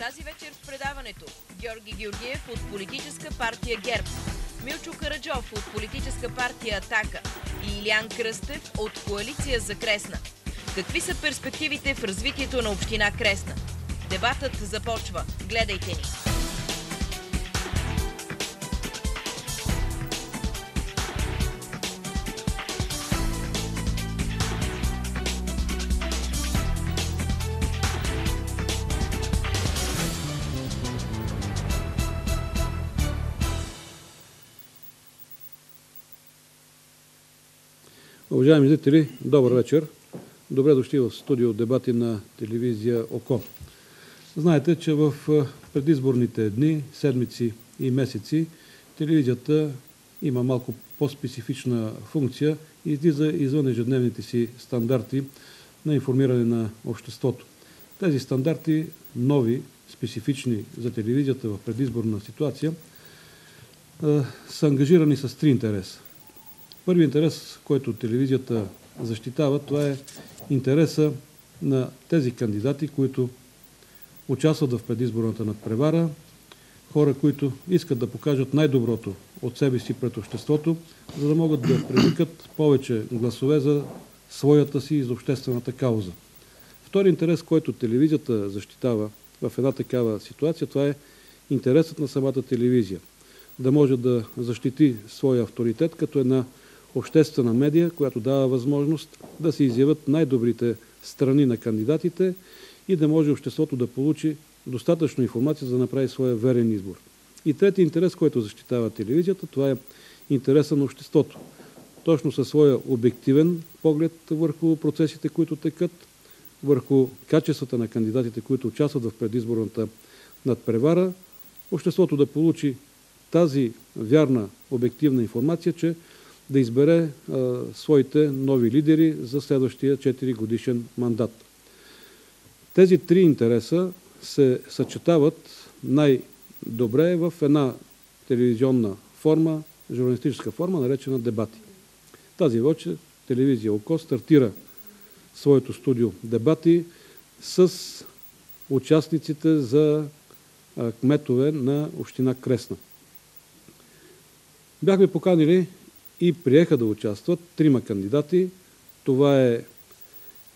Тази вечер в предаването Георги Георгиев от политическа партия ГЕРБ, Милчо Караджов от политическа партия Атака и Илиян Кръстев от коалиция за Кресна. Какви са перспективите в развитието на община Кресна? Дебатът започва. Гледайте ни! Уважаеми зрители, добър вечер. Добре дошли в студио дебати на телевизия ОКО. Знаете, че в предизборните дни, седмици и месеци телевизията има малко по-специфична функция и излиза извън ежедневните си стандарти на информиране на обществото. Тези стандарти, нови, специфични за телевизията в предизборна ситуация, са ангажирани с три интереса. Първи интерес, който телевизията защитава, това е интереса на тези кандидати, които участват в предизборната надпревара, хора, които искат да покажат най-доброто от себе си пред обществото, за да могат да привлекат повече гласове за своята си и за обществената кауза. Втори интерес, който телевизията защитава в една такава ситуация, това е интересът на самата телевизия. Да може да защити своя авторитет като една обществена медия, която дава възможност да се изявят най-добрите страни на кандидатите и да може обществото да получи достатъчно информация, за да направи своя верен избор. И трети интерес, който защитава телевизията, това е интереса на обществото. Точно със своя обективен поглед върху процесите, които текат, върху качествата на кандидатите, които участват в предизборната надпревара, обществото да получи тази вярна, обективна информация, че да избере своите нови лидери за следващия 4-годишен мандат. Тези три интереса се съчетават най-добре в една телевизионна форма, журналистическа форма, наречена дебати. Тази вечер телевизия ОКО стартира своето студио дебати с участниците за кметове на община Кресна. Бяхме поканили и приеха да участват трима кандидати. Това е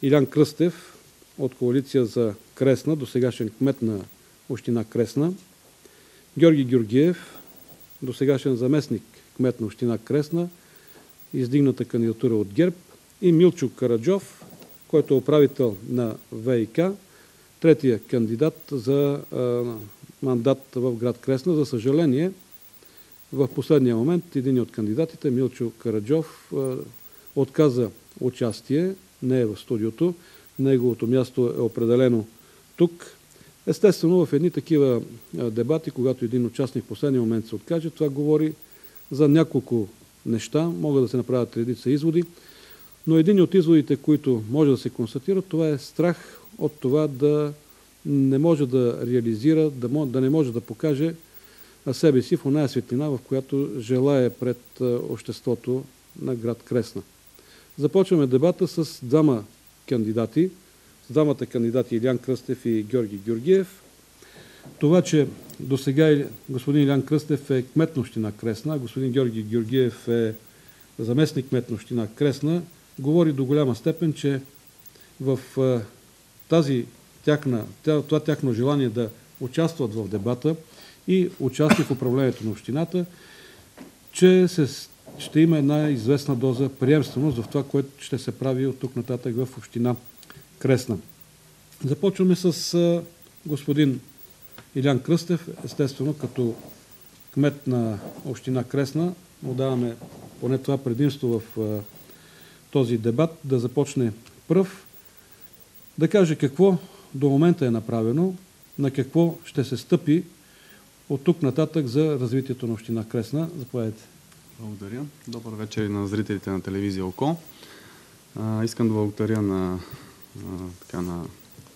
Илиян Кръстев от коалиция за Кресна, досегашен кмет на община Кресна, Георги Георгиев, досегашен заместник кмет на община Кресна, издигната кандидатура от ГЕРБ, и Милчо Караджов, който е управител на ВиК, третия кандидат за мандат в град Кресна. За съжаление, в последния момент един от кандидатите, Милчо Караджов, отказа участие, не е в студиото, неговото място е определено тук. Естествено, в едни такива дебати, когато един участник в последния момент се откаже, това говори за няколко неща, могат да се направят редица изводи, но един от изводите, които може да се констатират, това е страх от това да не може да реализира, да не може да покаже себе си в оная светлина, в която желае пред обществото на град Кресна. Започваме дебата с двамата кандидати Илиян Кръстев и Георги Георгиев. Това, че досега господин Илиян Кръстев е кмет на община Кресна, а господин Георги Георгиев е заместник кмет на община Кресна, говори до голяма степен, че в това тяхно желание да участват в дебата и участие в управлението на общината, че ще има една известна доза приемственост в това, което ще се прави от тук нататък в община Кресна. Започваме с господин Илиян Кръстев, естествено като кмет на община Кресна. Му даваме поне това предимство в този дебат, да започне пръв, да каже какво до момента е направено, на какво ще се стъпи от тук нататък за развитието на община Кресна. Заповядайте. Благодаря. Добър вечер на зрителите на телевизия ОКО. Искам да благодаря на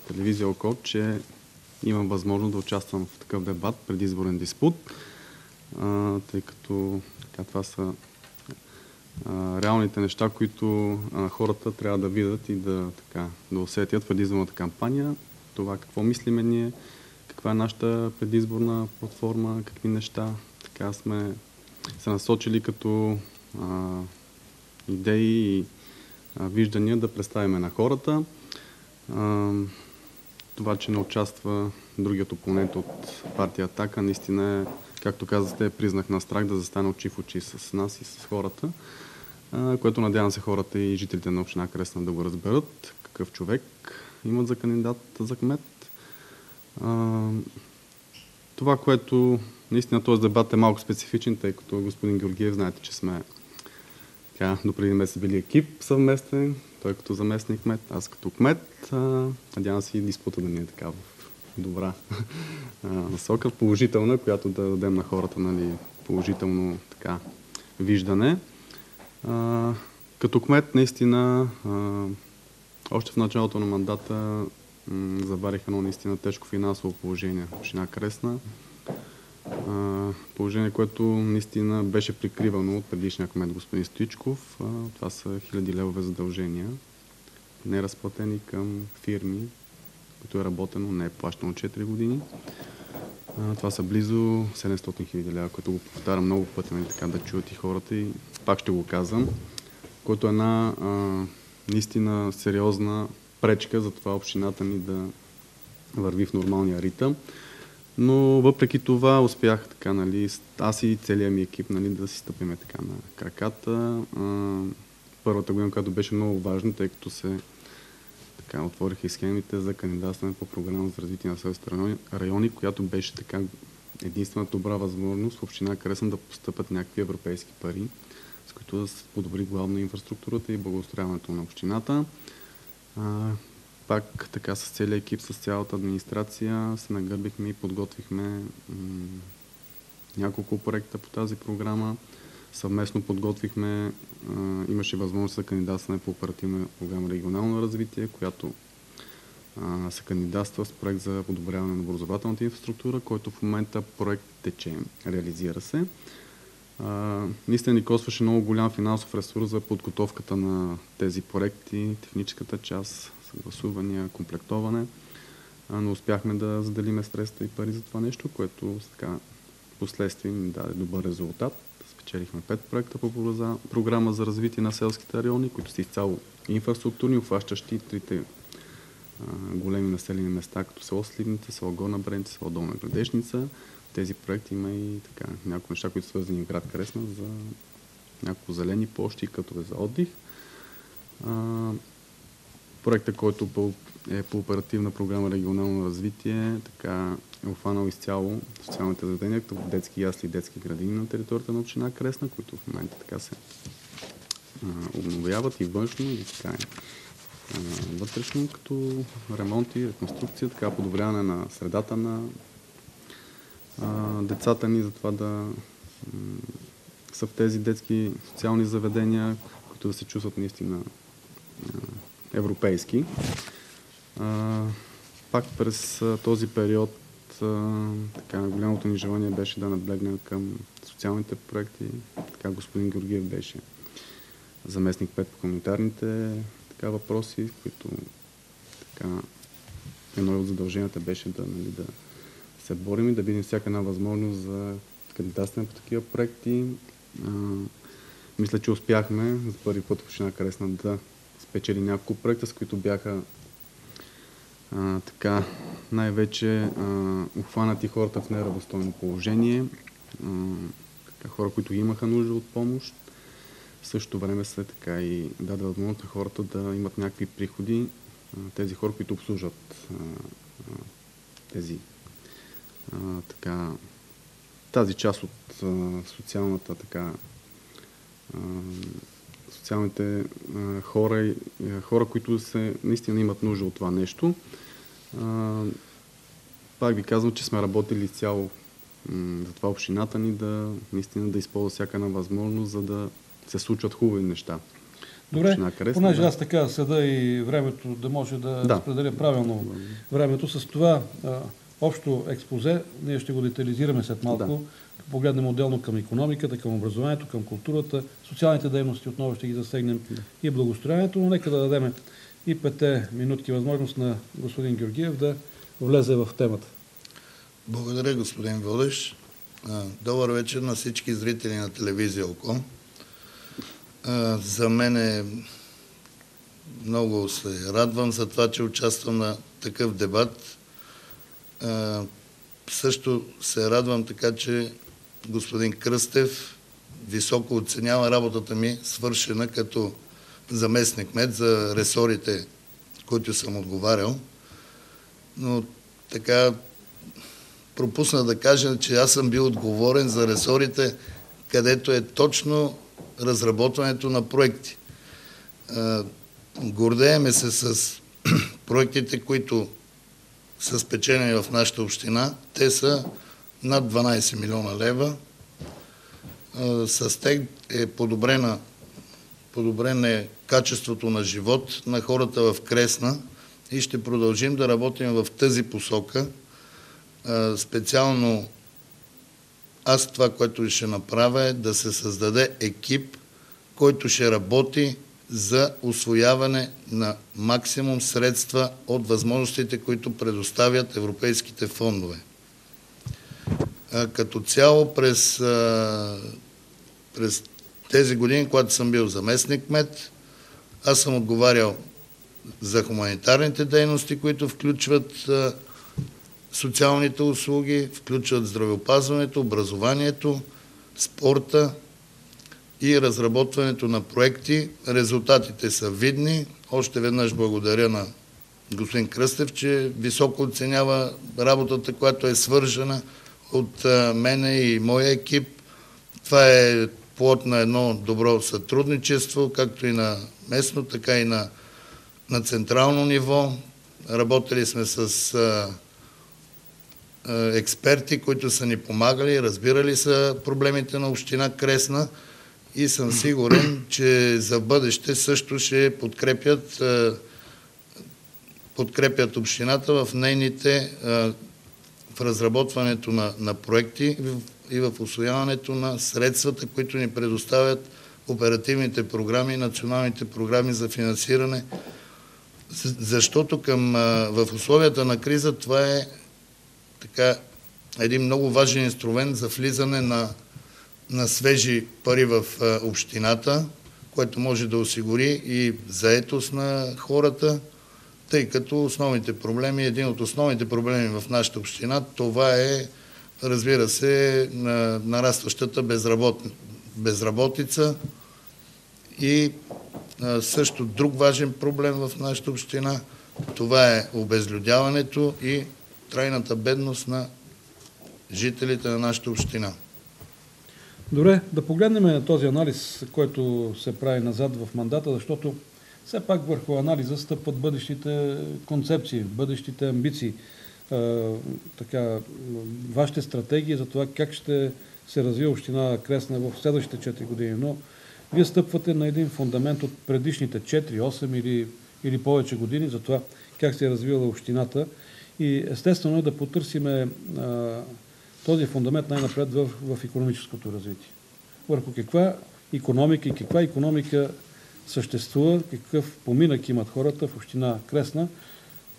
телевизия ОКО, че имам възможност да участвам в такъв дебат, предизборен диспут, тъй като това са реалните неща, които хората трябва да видят и да усетят в предизборната кампания. Това какво мислиме ние, каква е нашата предизборна платформа, какви неща така сме се насочили като идеи и виждания да представим на хората. Това, че не участва другият опонент от партия Атака, наистина е, както казахте, признак на страх да застане очи в очи с нас и с хората, което надявам се хората и жителите на община Кресна да го разберат, какъв човек имат за кандидат за кмет. Това, което наистина този дебат е малко специфичен, тъй като господин Георгиев, знаете, че сме допреди месец били екип съвместен, той като заместник кмет, аз като кмет. Надявам се и диспута да ни е така в добра насока, положителна, която да дадем на хората, нали, положително така виждане. Като кмет, наистина, още в началото на мандата заварих едно наистина тежко финансово положение в община Кресна. Положение, което наистина беше прикривано от предишния кмет господин Стоичков. Това са 1000 левове задължения, неразплатени към фирми, които е работено, не е плащано 4 години. Това са близо 700 000 лева, което го повтарям много пъти, нали, така да чуят и хората, и пак ще го казвам, което е една наистина сериозна пречка за това общината ни да върви в нормалния ритъм. Но въпреки това успях така, нали, аз и целият ми екип, нали, да си стъпиме така на краката. Първата година, която беше много важна, тъй като се така отвориха и схемите за кандидатстване по програма за развитие на селските райони, която беше така единствената добра възможност в община Кресна да постъпят някакви европейски пари, с които да се подобри главно инфраструктурата и благоустрояването на общината. Пак така с целият екип, с цялата администрация се нагърбихме и подготвихме няколко проекта по тази програма. Съвместно подготвихме, имаше възможност за кандидатстване по оперативна програма регионално развитие, която се кандидатства с проект за подобряване на образователната инфраструктура, който в момента проект тече, реализира се. Наистина ни костваше много голям финансов ресурс за подготовката на тези проекти, техническата част, съгласувания, комплектоване, но успяхме да заделиме средства и пари за това нещо, което така последствие ни даде добър резултат. Спечелихме 5 проекта по програма за развитие на селските райони, които са изцяло инфраструктурни, обхващащи 3 големи населени места, като село Сливница, село Горна Бреница, село Долна Градешница. Тези проекти има и така няколко неща, които са свързани в град Кресна за няколко зелени площи и кътове за отдих. Проектът, който е по оперативна програма регионално развитие, така е обхванал изцяло социалните заведения, като детски ясли и детски градини на територията на община Кресна, които в момента така се обновяват и външно, и така вътрешно, като ремонт и реконструкция, така подобряване на средата на децата ни, за това да са в тези детски социални заведения, които да се чувстват наистина европейски. Пак през този период така, голямото ни желание беше да наблегнем към социалните проекти. Така, господин Георгиев беше заместник кмет по комунитарните така, въпроси, които така, едно от задълженията беше да се борим и да видим всяка една възможност за кандидатстване по такива проекти. Мисля, че успяхме за първи път в община Кресна да спечели няколко проекта, с които бяха така най-вече обхванати хората в неравностойно положение, така, хора, които имаха нужда от помощ. В същото време се така и даде възможност на хората да имат някакви приходи, тези хора, които обслужват тези така, тази част от социалната така социалните хора, които наистина имат нужда от това нещо. Пак ви казвам, че сме работили цяло за това общината ни наистина да използва всяка една възможност, за да се случват хубави неща. Добре, понеже аз така седа и времето да може да разпределя правилно времето. С това общо експозе, ние ще го детализираме след малко, погледнем отделно към икономиката, към образованието, към културата, социалните дейности, отново ще ги засегнем и благоустрояването, но нека да дадем и 5 минутки възможност на господин Георгиев да влезе в темата. Благодаря, господин водещ. Добър вечер на всички зрители на телевизия ОКО. За мен много се радвам за това, че участвам на такъв дебат. Също се радвам така, че господин Кръстев високо оценява работата ми, свършена като заместник-кмет за ресорите, които съм отговарял. Но така пропусна да кажа, че аз съм бил отговорен за ресорите, където е точно разработването на проекти. Гордееме се с проектите, които са спечелени в нашата община. Те са над 12 милиона лева. С тях е подобрено е качеството на живот на хората в Кресна и ще продължим да работим в тази посока. Специално аз това, което ще направя, е да се създаде екип, който ще работи за усвояване на максимум средства от възможностите, които предоставят европейските фондове. Като цяло през тези години, когато съм бил заместник-кмет, аз съм отговарял за хуманитарните дейности, които включват социалните услуги, включват здравеопазването, образованието, спорта и разработването на проекти. Резултатите са видни. Още веднъж благодаря на господин Кръстев, че високо оценява работата, която е свържена от мене и моя екип. Това е плод на едно добро сътрудничество, както и на местно, така и на централно ниво. Работили сме с експерти, които са ни помагали, разбирали са проблемите на община Кресна и съм сигурен, че за бъдеще също ще подкрепят общината в нейните в разработването на проекти и в усвояването на средствата, които ни предоставят оперативните програми и националните програми за финансиране. Защото в условията на криза това е така един много важен инструмент за влизане на свежи пари в общината, което може да осигури и заетост на хората, тъй като един от основните проблеми в нашата община, това е, разбира се, нарастващата безработица и също друг важен проблем в нашата община, това е обезлюдяването и трайната бедност на жителите на нашата община. Добре, да погледнем на този анализ, който се прави назад в мандата, защото все пак върху анализа стъпват бъдещите концепции, бъдещите амбиции, вашите стратегии за това как ще се развива община Кресна в следващите 4 години. Но вие стъпвате на един фундамент от предишните 4, 8 или повече години за това как се е развила общината. И естествено е да потърсиме този фундамент най-напред в икономическото развитие. Върху каква икономика съществува, какъв поминък имат хората в община Кресна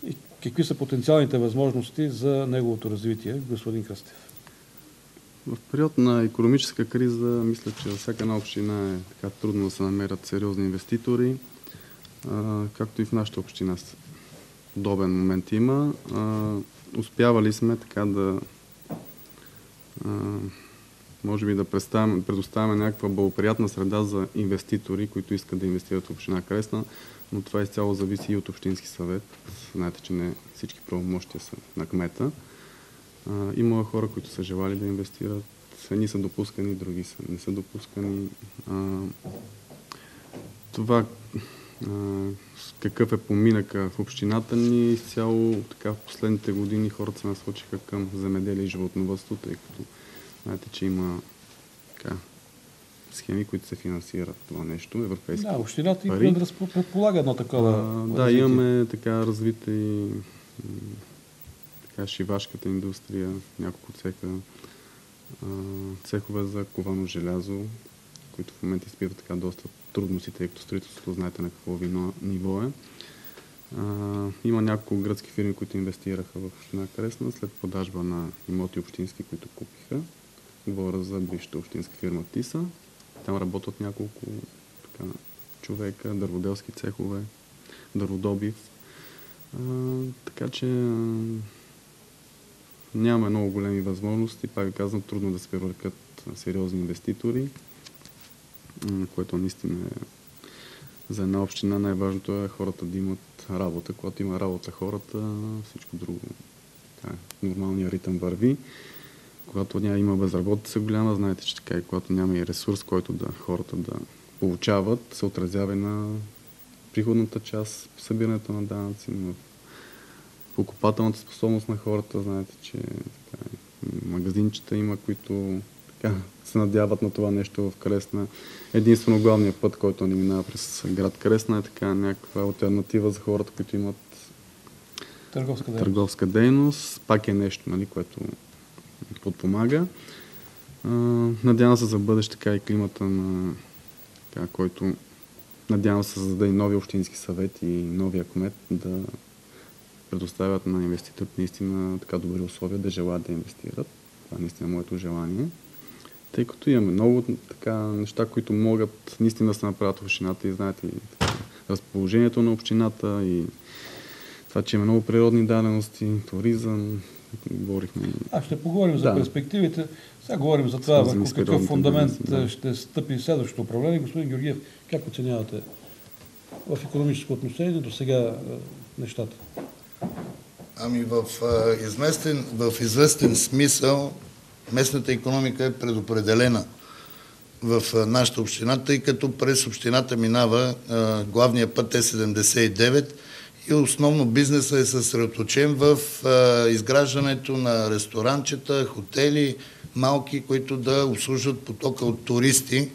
и какви са потенциалните възможности за неговото развитие, господин Кръстев? В период на икономическа криза, мисля, че за всяка една община е така трудно да се намерят сериозни инвеститори, както и в нашата община подобен момент има. Успявали сме така да може би да предоставяме някаква благоприятна среда за инвеститори, които искат да инвестират в община Кресна, но това изцяло зависи и от Общински съвет. Знаете, че не всички правомощия са на кмета. Има хора, които са желали да инвестират. Едни са допускани, други не са допускани. Това какъв е поминъка в общината ни, изцяло така в последните години хората се насочиха към земеделие и животновъдство, тъй като знаете, че има така схеми, които се финансират това нещо, европейски пари. Да, общината и предполага едно такова развитие. Имаме така развита и така шивашката индустрия, няколко цехове за ковано желязо, които в момента изпитват така доста трудности, тъй като строителството знаете на какво ниво е. Има няколко гръцки фирми, които инвестираха в община Кресна след продажба на имоти общински, които купиха. Говоря за бившата общинска фирма ТИСА. Там работят няколко човека, дърводелски цехове, дърводобив. Така че нямаме много големи възможности. Пак ви казвам, трудно да се привлекат сериозни инвеститори, което наистина е за една община най-важното е хората да имат работа. Когато има работа хората, всичко друго, нормалният ритъм върви. Когато има безработица голяма, знаете, че така и когато няма и ресурс, който хората да получават, се отразява и на приходната част, събирането на данъци, на покупателната способност на хората. Знаете, че магазинчета има, които се надяват на това нещо в Кресна. Единствено главният път, който не минава през град Кресна, е някаква алтернатива за хората, които имат търговска дейност. Пак е нещо, което подпомага. Надявам се за бъдеще и климата, който надявам се създаде и нови общински съвети и новия кмет да предоставят на инвеститорите наистина добри условия да желаят да инвестират. Това е наистина моето желание. Тъй като имаме много неща, които могат наистина да се направят в общината и знаете разположението на общината и това, че има много природни дадености, туризъм, говорихме. Ще поговорим за перспективите. Сега говорим за това, върху какъв фундамент ще стъпи следващото управление. Господин Георгиев, как оценявате в икономическо отношение до сега нещата? В известен смисъл местната икономика е предопределена в нашата община, тъй като през общината минава главния път Е79 и основно бизнесът е съсредоточен в изграждането на ресторанчета, хотели, малки, които да обслужват потока от туристи.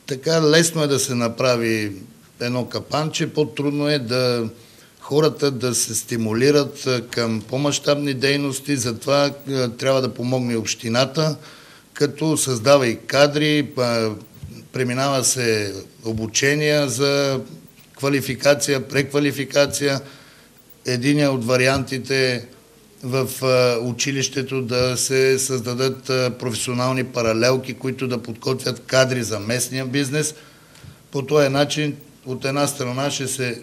Така лесно е да се направи едно капанче, по-трудно е хората да се стимулират към по-мащабни дейности, затова трябва да помогне общината, като създава и кадри, преминава се обучения за квалификация, преквалификация. Единият от вариантите в училището да се създадат професионални паралелки, които да подготвят кадри за местния бизнес. По този начин, от една страна ще се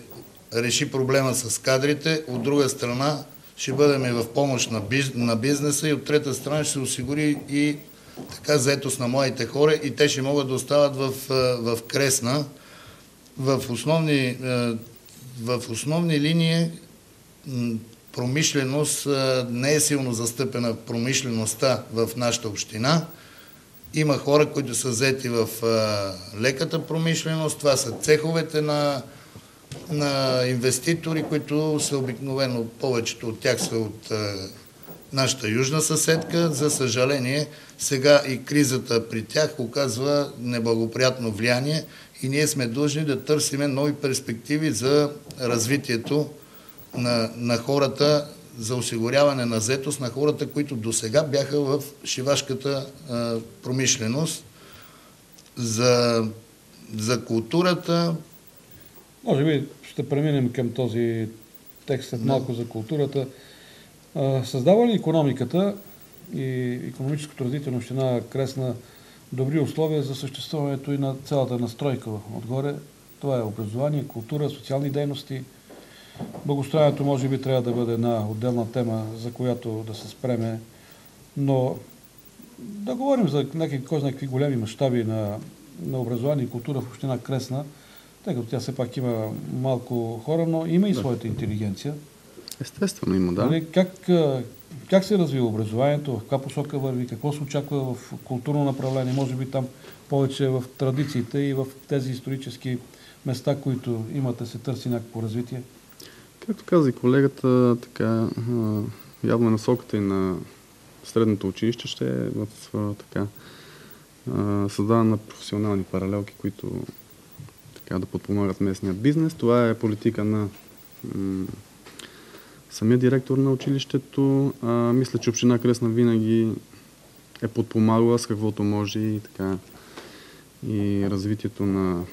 реши проблема с кадрите, от друга страна ще бъдем в помощ на бизнеса и от трета страна ще се осигури и заетост на младите хора и те ще могат да остават в Кресна. В основни линии промишленост не е силно застъпена промишлеността в нашата община. Има хора, които са заети в леката промишленост, това са цеховете на инвеститори, които са обикновено, повечето от тях са от нашата южна съседка. За съжаление, сега и кризата при тях оказва неблагоприятно влияние и ние сме длъжни да търсиме нови перспективи за развитието на хората, за осигуряване на заетост на хората, които досега бяха в шивашката промишленост. За културата. Може би ще преминем към този текст след малко за културата. Създава ли икономиката и икономическото развитие на община Кресна добри условия за съществуването и на цялата настройка отгоре? Това е образование, култура, социални дейности. Благоустрояването може би трябва да бъде една отделна тема, за която да се спреме, но да говорим за някакви големи мащаби на образование и култура в община Кресна, тъй като тя все пак има малко хора, но има и своята интелигенция. Естествено има, да. Как се развива образованието, в каква посока върви, какво се очаква в културно направление, може би там повече в традициите и в тези исторически места, които имате, се търси някакво развитие? Както каза и колегата, явно насоката и на средното училище ще е в създаване на професионални паралелки, които да подпомагат местния бизнес. Това е политика на самия директор на училището. Мисля, че община Кресна винаги е подпомагала с каквото може и развитието на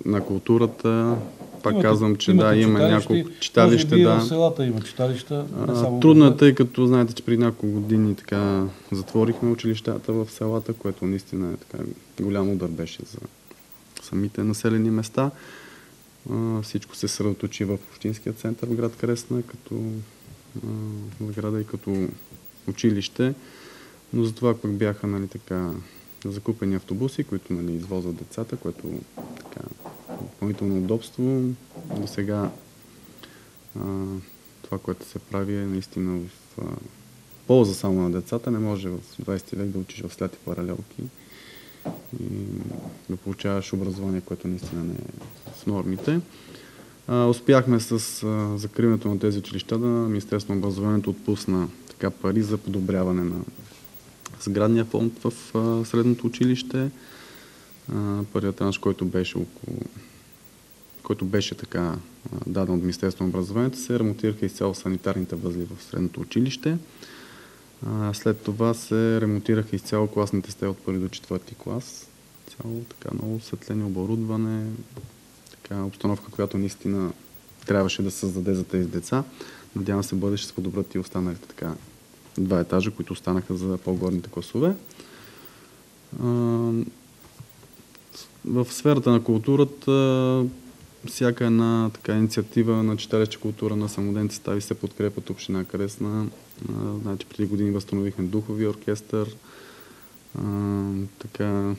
на културата. Пак казвам, че имате има няколко читалища. Може би в селата има читалища. Трудно е, тъй като знаете, че преди няколко години така затворихме училищата в селата, което наистина е така голям удар беше за самите населени места. Всичко се съсредоточи в общинския център в град Кресна, като града и като училище, но за това пък бяха, нали, така, закупени автобуси, които, нали, извозват децата, което така допълнително удобство. До сега това, което се прави, е наистина в полза само на децата. Не може в 20 век да учиш в сляти паралелки и да получаваш образование, което наистина не е с нормите. Успяхме с закриването на тези училища да Министерството на образованието отпусна така пари за подобряване на сградния фонд в средното училище. Първият транш, който беше така даден от Министерството на образованието, се ремонтираха изцяло санитарните възли в средното училище. След това се ремонтираха изцяло класните стаи от 1 до 4 клас. Цяло така много осветление, оборудване, така обстановка, която наистина трябваше да се създаде за тези деца. Надявам се бъдеще се подобрят и останалите така 2 етажа, които останаха за по-горните класове. В сферата на културата всяка една така инициатива на читалище култура на самодейни състави се подкрепя от община Кресна. Значи, преди години възстановихме духови оркестър. Така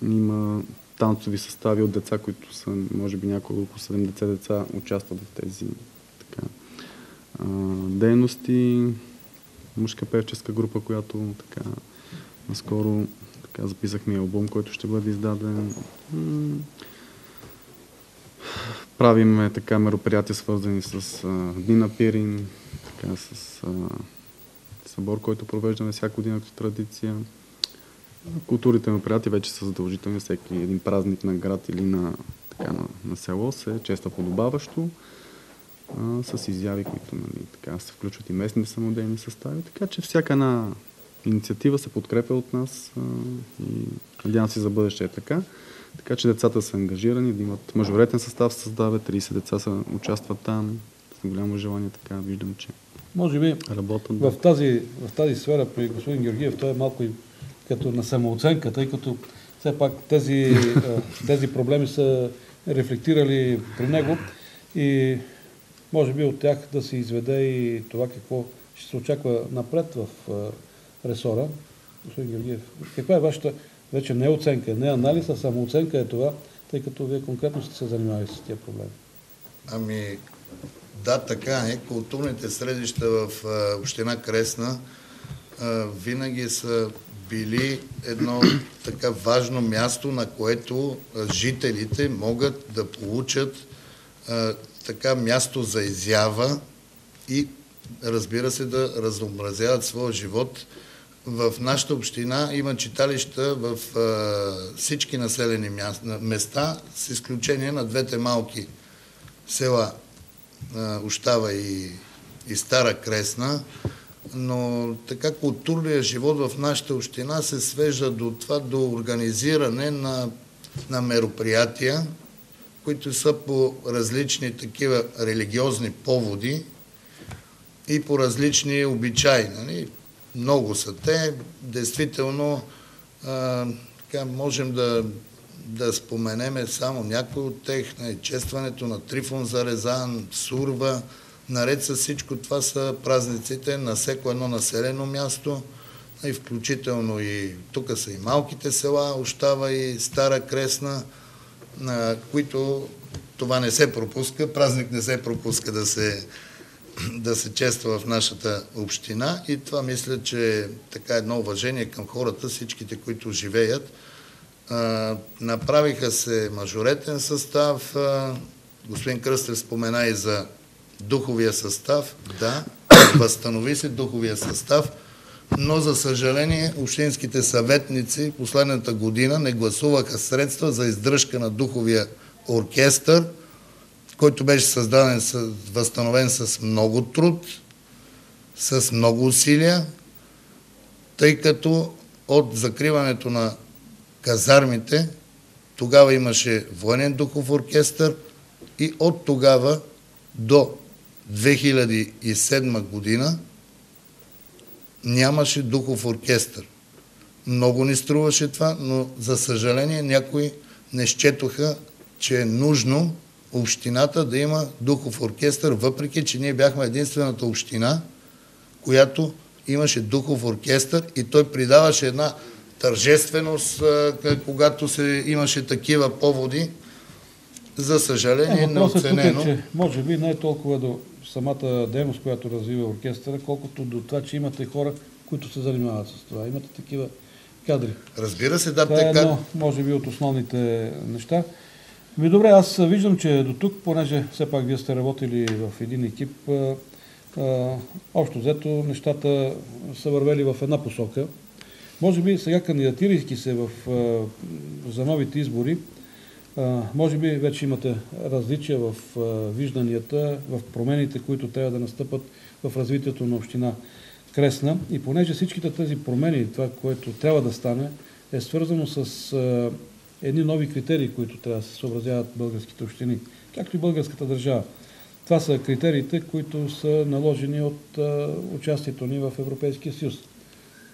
има танцови състави от деца, които са, може би няколко 70 деца участват в тези така, дейности. Мъжка певческа група, която така наскоро така записахме албум, който ще бъде издаден. Правиме така мероприятия, свързани с Дни на Пирин, така, с събор, който провеждаме всяка година като традиция. Културните мероприятия вече са задължителни. Всеки един празник на град или на село се чества подобаващо, с изяви, които, нали, така, се включват и местни самодейни състави. Така че всяка една инициатива се подкрепя от нас и надявам се за бъдеще е така. Така че децата са ангажирани, да имат мажоретен състав, се създава, 30 деца участват там. С голямо желание, така виждам, че може би работят. В тази сфера при господин Георгиев той е малко и като на самооценка, тъй като все пак тези проблеми са рефлектирали при него и може би от тях да се изведе и това какво ще се очаква напред в ресора. Господин Георгиев, каква е вашата вече не оценка, не анализ, а самооценка е това, тъй като вие конкретно сте се занимавали с тия проблеми? Ами, да, така е. Културните средища в община Кресна винаги са били едно така важно място, на което жителите могат да получат така място за изява и, разбира се, да разнообразяват своя живот. В нашата община има читалища в всички населени места, с изключение на 2 малки села Ощава и Стара Кресна, но така културният живот в нашата община се свежда до това, до организиране на мероприятия, които са по различни такива религиозни поводи и по различни обичаи. Нали? Много са те. Действително, така можем да споменеме само някои от тях. Честването на Трифон Зарезан, Сурва. Наред с всичко това са празниците на всяко едно населено място. И включително и тук са и малките села, Ощава и Стара Кресна, на които това не се пропуска. Празник не се пропуска да се чества в нашата община и това мисля, че е така едно уважение към хората, всичките, които живеят. Направиха се мажоретен състав, господин Кръстев спомена и за духовия състав. Да, възстанови се духовия състав, но за съжаление общинските съветници последната година не гласуваха средства за издръжка на духовия оркестър, който беше създаден, възстановен с много труд, с много усилия, тъй като от закриването на казармите Тогава имаше военен духов оркестър и от тогава до 2007 година нямаше духов оркестър. Много ни струваше това, но за съжаление някои не счетоха, че е нужно общината да има духов оркестър, въпреки че ние бяхме единствената община, която имаше духов оркестър и той придаваше една тържественост, когато имаше такива поводи. За съжаление, неоценено. Въпросът тук е, че може би не е толкова до самата дейност, която развива оркестъра, колкото до това, че имате хора, които се занимават с това. Имате такива кадри. Разбира се, да. Това е едно, може би, от основните неща. Добре, аз виждам, че до тук, понеже все пак вие сте работили в един екип, общо взето нещата са вървели в една посока. Може би сега, кандидатирайки се за новите избори, може би вече имате различия в вижданията, в промените, които трябва да настъпат в развитието на община Кресна. И понеже всичките тези промени, това, което трябва да стане, е свързано с едни нови критерии, които трябва да се съобразяват българските общини, както и българската държава. Това са критериите, които са наложени от участието ни в Европейския съюз.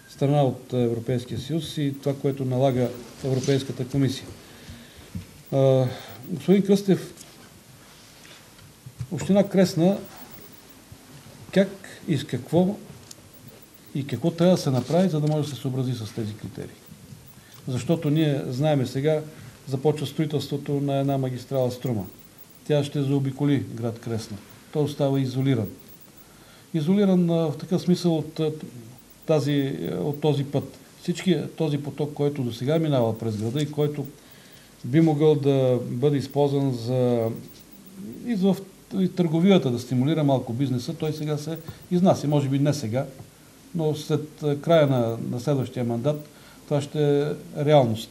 Страна от Европейския съюз и това, което налага Европейската комисия. Господин Кръстев, община Кресна, как и с какво и какво трябва да се направи, за да може да се съобрази с тези критерии? Защото ние знаем сега, започва строителството на една магистрала Струма. Тя ще заобиколи град Кресна. Той остава изолиран. Изолиран в такъв смисъл от този път. Този поток, който до сега е минавал през града и който би могъл да бъде използван и в търговията, да стимулира малко бизнеса, той сега се изнася. Може би не сега, но след края на следващия мандат това ще е реалност.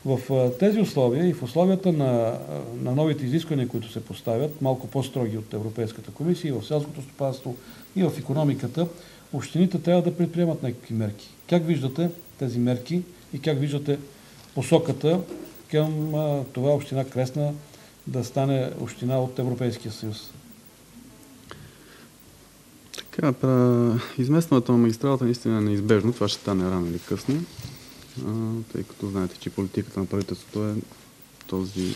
В тези условия и в условията на новите изисквания, които се поставят, малко по-строги от Европейската комисия, и в селското стопанство, и в икономиката, общините трябва да предприемат някакви мерки. Как виждате тези мерки и как виждате посоката към това община Кресна да стане община от Европейския съюз? Така, изместването на магистралата наистина е неизбежно. Това ще стане рано или късно, тъй като знаете, че политиката на правителството е този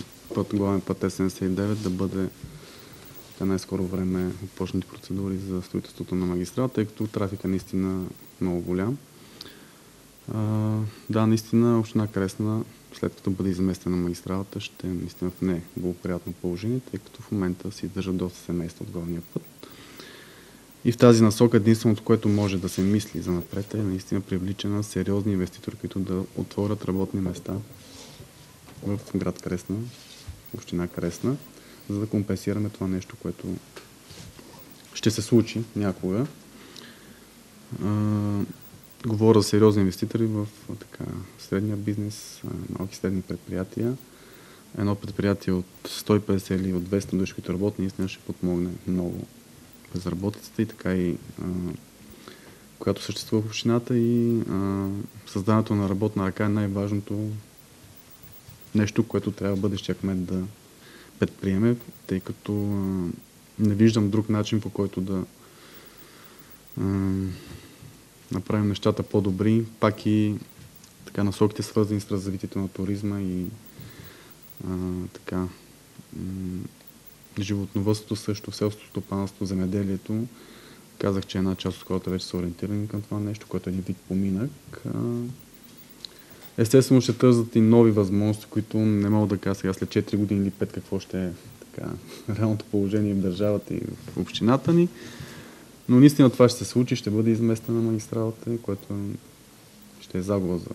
главен път Е79 да бъде в най-скоро време почнати процедури за строителството на магистралата, тъй като трафика наистина е много голям. Да, наистина община Кресна, след като бъде изместена магистралата, ще е наистина в неблагоприятно положение, тъй като в момента се издържа доста семейства от главния път. И в тази насока единственото, което може да се мисли за напред, е наистина привличане на сериозни инвеститори, които да отворят работни места в град Кресна, община Кресна, за да компенсираме това нещо, което ще се случи някога. Говоря за сериозни инвеститори в средния бизнес, малки и средни предприятия. Едно предприятие от 150 или от 200 души, които работят, наистина ще подмогне много безработицата и така и която съществува в общината, и създаването на работна ръка е най-важното нещо, което трябва бъдещия кмет да предприеме, тъй като не виждам друг начин, по който да направим нещата по-добри, пак и така насоките, свързани с развитието на туризма и животновъдството, също селското стопанство, земеделието. Казах, че една част от хората вече са ориентирани към това нещо, което е един вид поминък. Естествено ще търсят и нови възможности, които не мога да кажа сега след 4 години или 5 какво ще е реалното положение в държавата и в общината ни. Но наистина това ще се случи, ще бъде изместена магистралата, което ще е загуба за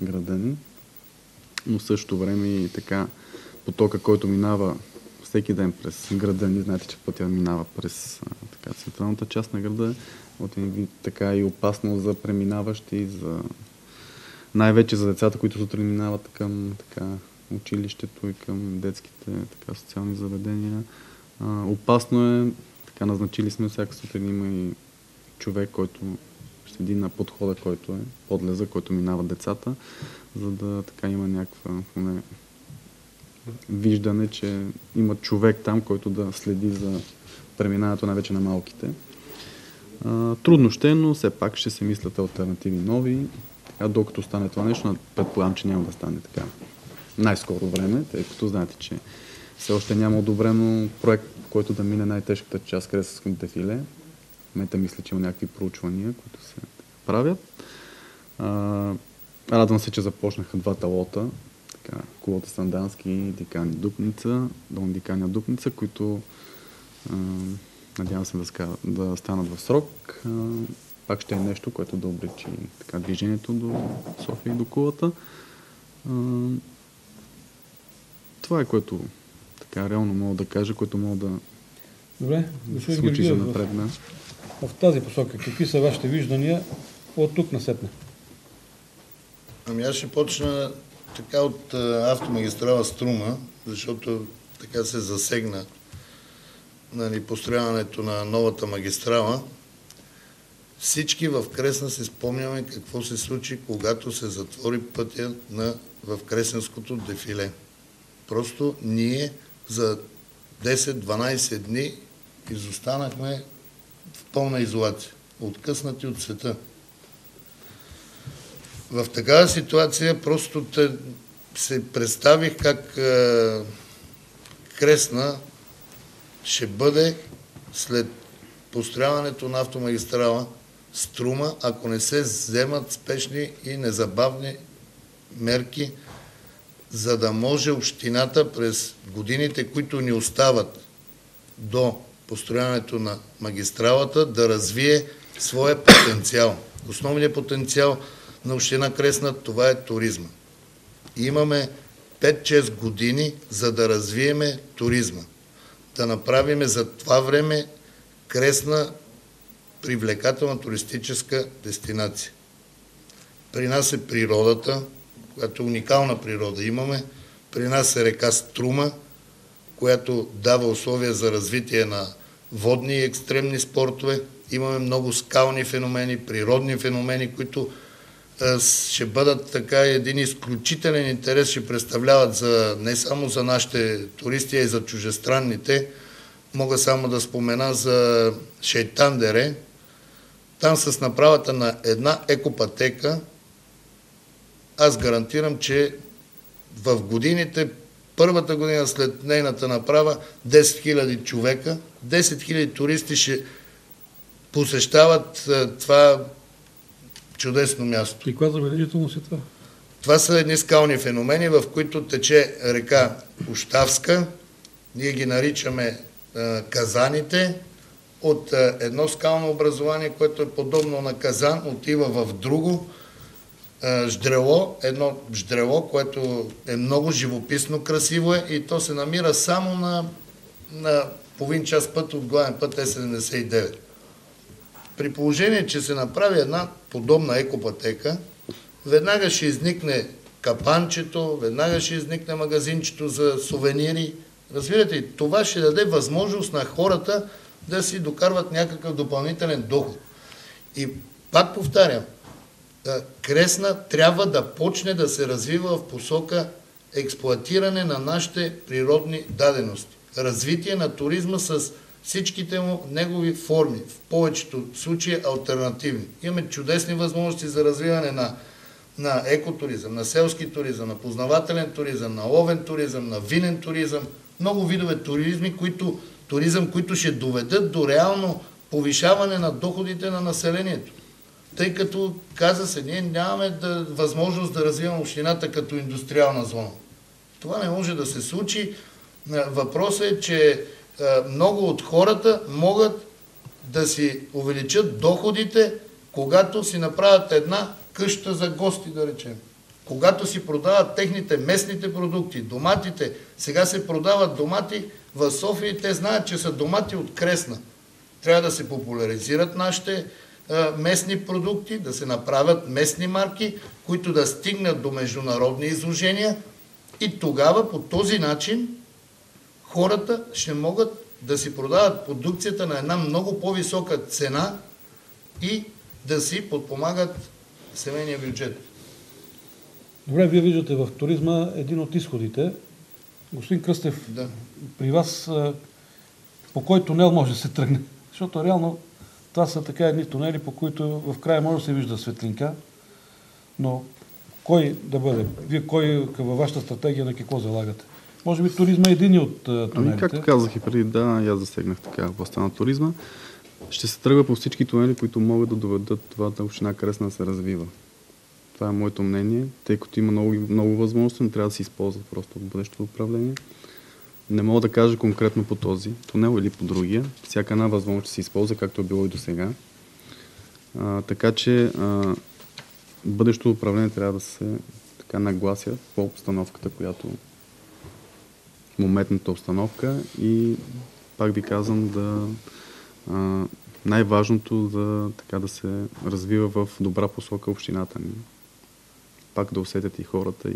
града ни. Но в същото време и така потока, който минава всеки ден през града ни, знаете, че пътя минава през централната част на града, от един вид така и опасно за преминаващи, най-вече за децата, които сутрин минават към училището и към детските социални заведения. Опасно е, назначили сме всяка сутрин има и човек, който седи на подхода, който е подлеза, който минава децата, за да има някаква виждане, че има човек там, който да следи за преминаването най-вече на малките. Трудно ще, но все пак ще се мислят алтернативи нови. Докато стане това нещо, предполагам, че няма да стане така най-скоро време, тъй като знаете, че все още няма одобрено проект, който да мине най-тежката част Кресненското дефиле. В момента мисля, че има някакви проучвания, които се правят. Радвам се, че започнаха двата лота. Кулата Сандански и Диканя Дупница, Дон Диканя Дупница, които надявам се да станат в срок. Пак ще е нещо, което да облегчи движението до София и до Кулата. Това е което реално мога да кажа, което мога да случи за напред. В тази посока, какви са вашите виждания от тук насетне? Аз ще почна така от автомагистрала Струма, защото така се засегна построяването на новата магистрала. Всички в Кресна се спомняме какво се случи, когато се затвори пътя в Кресненското дефиле. Просто ние за 10-12 дни изостанахме в пълна изолация, откъснати от света. В такава ситуация просто се представих как Кресна ще бъде след построяването на автомагистрала Струма, ако не се вземат спешни и незабавни мерки, за да може общината през годините, които ни остават до построяването на магистралата, да развие своя потенциал. Основният потенциал на община Кресна, това е туризма. И имаме 5-6 години, за да развиеме туризма. Да направиме за това време Кресна привлекателна туристическа дестинация. При нас е природата, която уникална природа имаме. При нас е река Струма, която дава условия за развитие на водни и екстремни спортове. Имаме много скални феномени, природни феномени, които ще бъдат един изключителен интерес, ще представляват не само за нашите туристи, а и за чужестранните. Мога само да спомена за Шейтандере. Там с направата на една екопътека, аз гарантирам, че в годините, първата година след нейната направа, 10 000 човека, 10 000 туристи ще посещават това чудесно място. И каква забележителност е това? Това са едни скални феномени, в които тече река Ощавска. Ние ги наричаме казаните. От едно скално образование, което е подобно на казан, отива в друго ждрело, едно ждрело, което е много живописно, красиво е и то се намира само на половин час път от главен път Е79. При положение, че се направи една подобна екопътека, веднага ще изникне капанчето, веднага ще изникне магазинчето за сувенири. Разбирате, това ще даде възможност на хората да си докарват някакъв допълнителен доход. И пак повтарям, Кресна трябва да почне да се развива в посока експлоатиране на нашите природни дадености. Развитие на туризма с всичките му негови форми, в повечето случаи алтернативни. Имаме чудесни възможности за развиване на екотуризъм, на селски туризъм, на познавателен туризъм, на ловен туризъм, на винен туризъм, много видове туризъм, които ще доведат до реално повишаване на доходите на населението. Тъй като, каза се, ние нямаме възможност да развиваме общината като индустриална зона. Това не може да се случи. Въпросът е, че много от хората могат да си увеличат доходите, когато си направят една къща за гости, да речем. Когато си продават техните местните продукти, доматите. Сега се продават домати в София и те знаят, че са домати от Кресна. Трябва да се популяризират нашите местни продукти, да се направят местни марки, които да стигнат до международни изложения и тогава по този начин хората ще могат да си продават продукцията на една много по-висока цена и да си подпомагат семейния бюджет. Добре, вие виждате в туризма един от изходите Господин Кръстев, Да. при вас по кой тунел може да се тръгне? Защото реално това са така едни тунели, по които в края може да се вижда светлинка, но кой да бъде? Вие във вашата стратегия на какво залагате? Може би туризма е един от тунелите. Както казах и преди, да, и аз засегнах така областта на туризма. Ще се тръгва по всички тунели, които могат да доведат това да община Кресна да се развива. Това е моето мнение, тъй като има много възможности, но трябва да се използват просто от бъдещото управление. Не мога да кажа конкретно по този тунел или по другия. Всяка една възможност ще се използва, както е било и до сега. Така че бъдещото управление трябва да се така наглася по обстановката, която моментната обстановка и пак ви казвам най-важното да се развива в добра посока общината ни. Пак да усетят и хората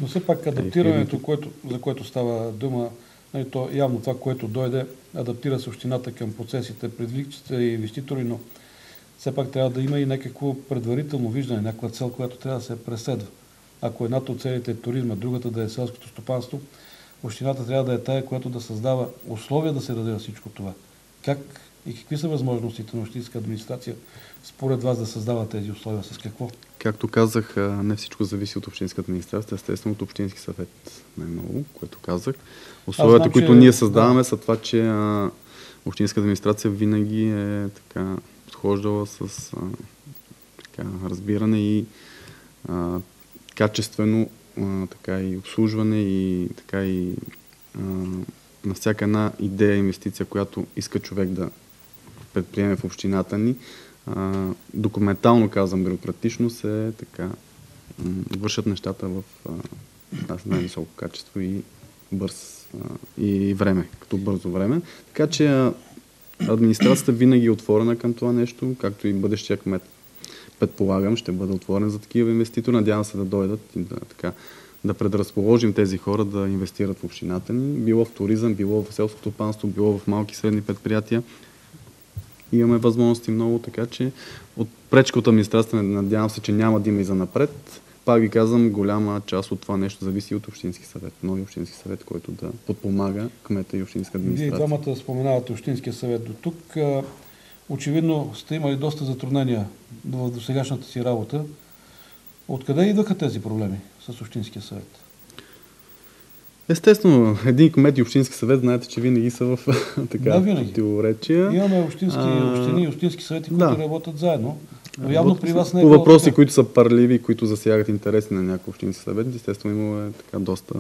Но все пак адаптирането, за което става дума, то явно това, което дойде, адаптира се общината към процесите, предвиждате и инвеститори, но все пак трябва да има и някакво предварително виждане, някаква цел, която трябва да се преследва. Ако едната от целите е туризма, другата да е селското стопанство, общината трябва да е тая, която да създава условия да се развива всичко това. Как и какви са възможностите на общинска администрация според вас да създава тези условия? С какво? Както казах, не всичко зависи от общинска администрация, естествено от общински съвет най-много, което казах. Условията, които ние създаваме, са това, че общинска администрация винаги е така подхождала с разбиране и качествено така и обслужване и така и на всяка една идея, инвестиция, която иска човек да предприеме в общината ни, документално казвам, бюрократично се така вършат нещата в най-високо качество и бърз и време, като бързо време. Така че администрацията винаги е отворена към това нещо, както и бъдещия кмет, предполагам, ще бъде отворен за такива инвеститори. Надявам се да дойдат и да предразположим тези хора да инвестират в общината ни, било в туризъм, било в селското стопанство, било в малки и средни предприятия. Имаме възможности много, така че от пречка от администрацията надявам се, че няма да има и занапред. Пак ви казвам, голяма част от това нещо зависи от общински съвет. Нови общински съвет, който да подпомага кмета и общинска администрация. Вие двамата споменавате общинския съвет до тук. Очевидно сте имали доста затруднения в досегашната си работа. Откъде идваха тези проблеми с общинския съвет? Естествено, един кмет и общински съвет, знаете, че винаги са в противоречия. Имаме общини и общински съвети, които работят заедно. Но явно при вас не е по въпроси, които са парливи, които засягат интереси на някои общински съвет, естествено имаме така доста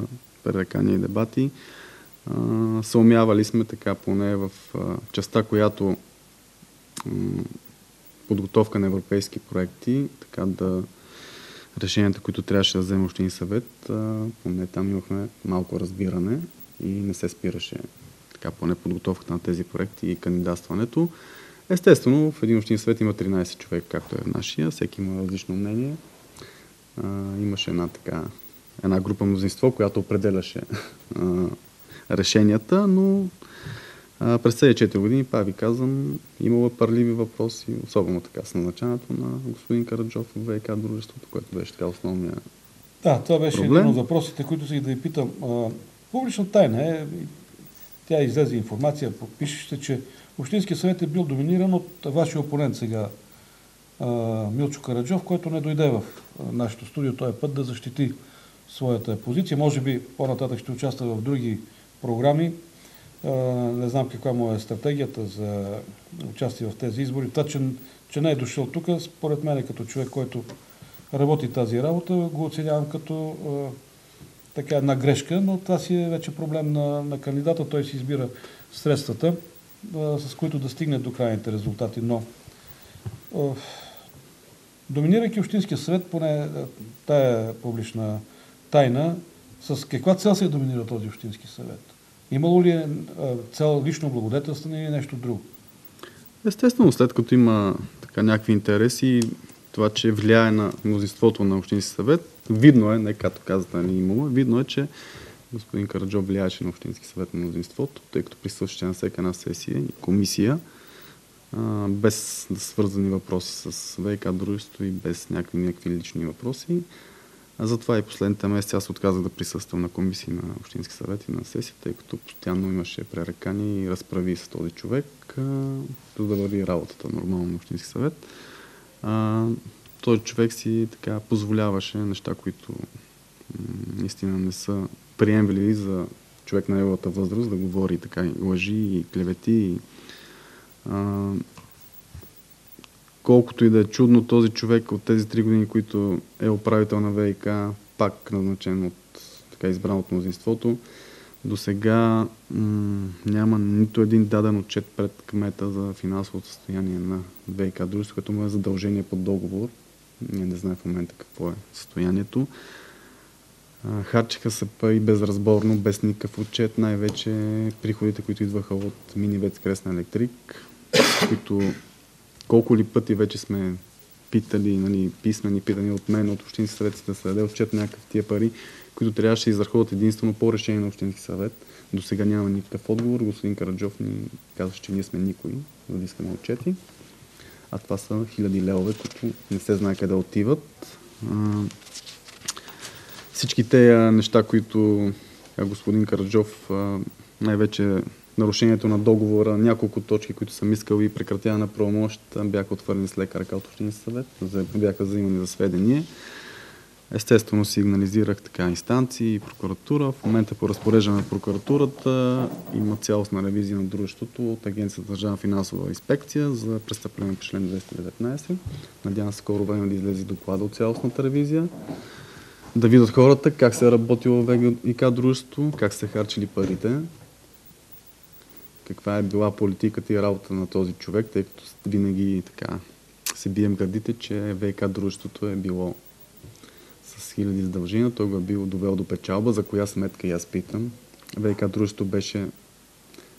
пререкания и дебати. Съумявали сме така поне в частта, която подготовка на европейски проекти, така решенията, които трябваше да вземе общински съвет, поне там имахме малко разбиране и не се спираше така поне подготовката на тези проекти и кандидатстването. Естествено, в един общински съвет има 13 човека, както е в нашия, всеки има различно мнение. Имаше една група мнозинство, която определяше решенията, но през тези 4 години, пак ви казвам, имало парливи въпроси, особено така с назначаването на господин Караджов в ВиК дружеството, което беше така основния това беше проблем. един от въпросите, които си да ви питам. Публична тайна е, тя излезе информация, пишете, че Общинския съвет е бил доминиран от вашия опонент сега, Милчо Караджов, който не дойде в нашето студио този път да защити своята позиция. Може би по-нататък ще участва в други програми. Не знам каква му е стратегията за участие в тези избори. Това, че не е дошъл тук, според мен като човек, който работи тази работа, го оценявам като така една грешка, но това си е вече проблем на кандидата. Той си избира средствата, с които да стигне до крайните резултати. Но доминирайки Общинския съвет, поне тая публична тайна, с каква цел се е доминира този Общински съвет? Имало ли цел лично благодетелстване или нещо друго? Естествено, след като има така някакви интереси, това, че влияе на мнозинството на Общински съвет, видно е, не като казвате, не имало, видно е, че господин Караджов влияеше на Общински съвет на мнозинството, тъй като присъстваше на всяка една сесия и комисия, без да свързани въпроси с ВиК дружеството и без някакви лични въпроси. Затова и последните месеци аз отказах да присъствам на комисии на Общински съвет и на сесията, тъй като постоянно имаше пререкания и разправи с този човек, за да върви работата нормално на Общински съвет. Този човек си така позволяваше неща, които наистина не са приемливи за човек на неговата възраст, да говори така и лъжи и клевети. Колкото и да е чудно, този човек от тези 3 години, които е управител на ВиК, пак назначен от така избран от мнозинството, до сега няма нито един даден отчет пред кмета за финансовото състояние на ВиК дружество, което му е задължение под договор. Ние не знаем в момента какво е състоянието. Харчиха се пари безразборно, без никакъв отчет, най-вече приходите, които идваха от мини ВЕЦ Кресна Електрик, които колко ли пъти вече сме питали, нали, писмени питания от мен, от Общински съвет, да се даде отчет някакъв тия пари, които трябваше да изразходват единствено по решение на Общински съвет. До сега няма никакъв отговор. Господин Караджов ни казва, че ние сме никой, за да искаме отчети. А това са хиляди левове, които не се знае къде отиват. Всички тези неща, които господин Караджов, най-вече нарушението на договора, няколко точки, които съм искал и прекратяване на правомощ, бяха отвърнени с лека ръка от Общински съвет, бяха взимани за сведение. Естествено сигнализирах така инстанции и прокуратура. В момента по разпореждане на прокуратурата има цялостна ревизия на дружеството от Агенцията за държавна финансова инспекция за престъпление по член 219. Надявам се скоро време да излезе доклада от цялостната ревизия. Да видят хората как се е работило в ВиК дружество, как се харчили парите, каква е била политиката и работа на този човек, тъй като винаги така се бием гърдите, че ВиК дружеството е било с хиляди задължения, той го е бил довел до печалба, за коя сметка и аз питам. ВиК дружеството беше,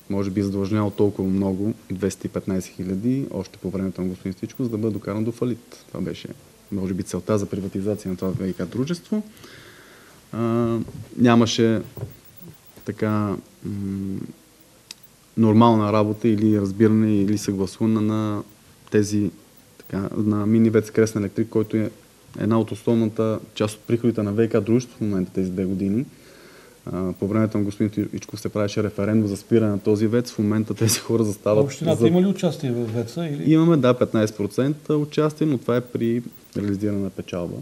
може би, задължняло толкова много, 215 хиляди, още по времето на господин Стичков, за да бъде докаран до фалит. Това беше, може би, целта за приватизация на това ВиК дружество. Нямаше така нормална работа или разбиране или съгласуване на тези така, на мини ВЕЦ Кресна Електрик, който е една от основната част от приходите на ВиК дружество в момента тези 2 години. По времето на господин Ичков се правеше референдум за спиране на този ВЕЦ. В момента тези хора застават... Общината има ли участие в ВЕЦ-а? Или... Имаме, да, 15% участие, но това е при реализиране на печалба.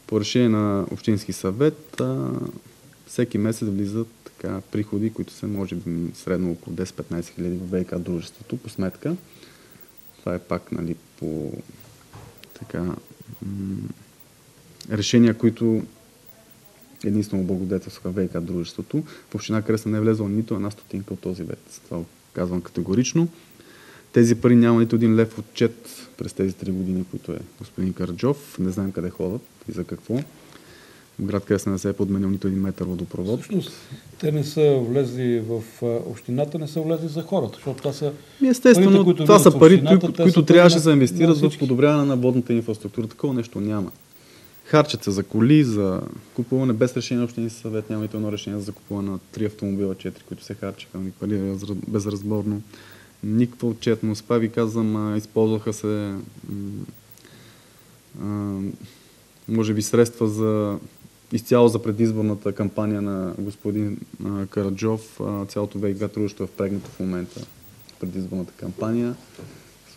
По решение на Общински съвет всеки месец влизат така приходи, които са може би средно около 10-15 хиляди в ВиК дружеството по сметка. Това е пак, нали, по така решения, които единствено благодетелстваха ВиК дружеството. В община Кресна не е влезла нито една стотинка от този ВЕЦ. Това казвам категорично. Тези пари няма нито един лев отчет през тези 3 години, които е господин Караджов. Не знаем къде ходят и за какво. В град Кресна не се е подменил нито 1 метър водопровод. Всъщност, те не са влезли в общината, не са влезли за хората, защото това са естествено, парите, това са пари, които трябваше да се инвестират в в подобряване на водната инфраструктура. Такова нещо няма. Харчат се за коли, за купуване без решение на Общински съвет. Няма нито едно решение за закупуване на 3 автомобила, 4, които се харчиха. Пари безразборно. Никаква отчетност. Пак ви казвам, използваха се може би средства за изцяло за предизборната кампания на господин Караджов. Цялото ВиК дружество е впрегнато в момента в предизборната кампания.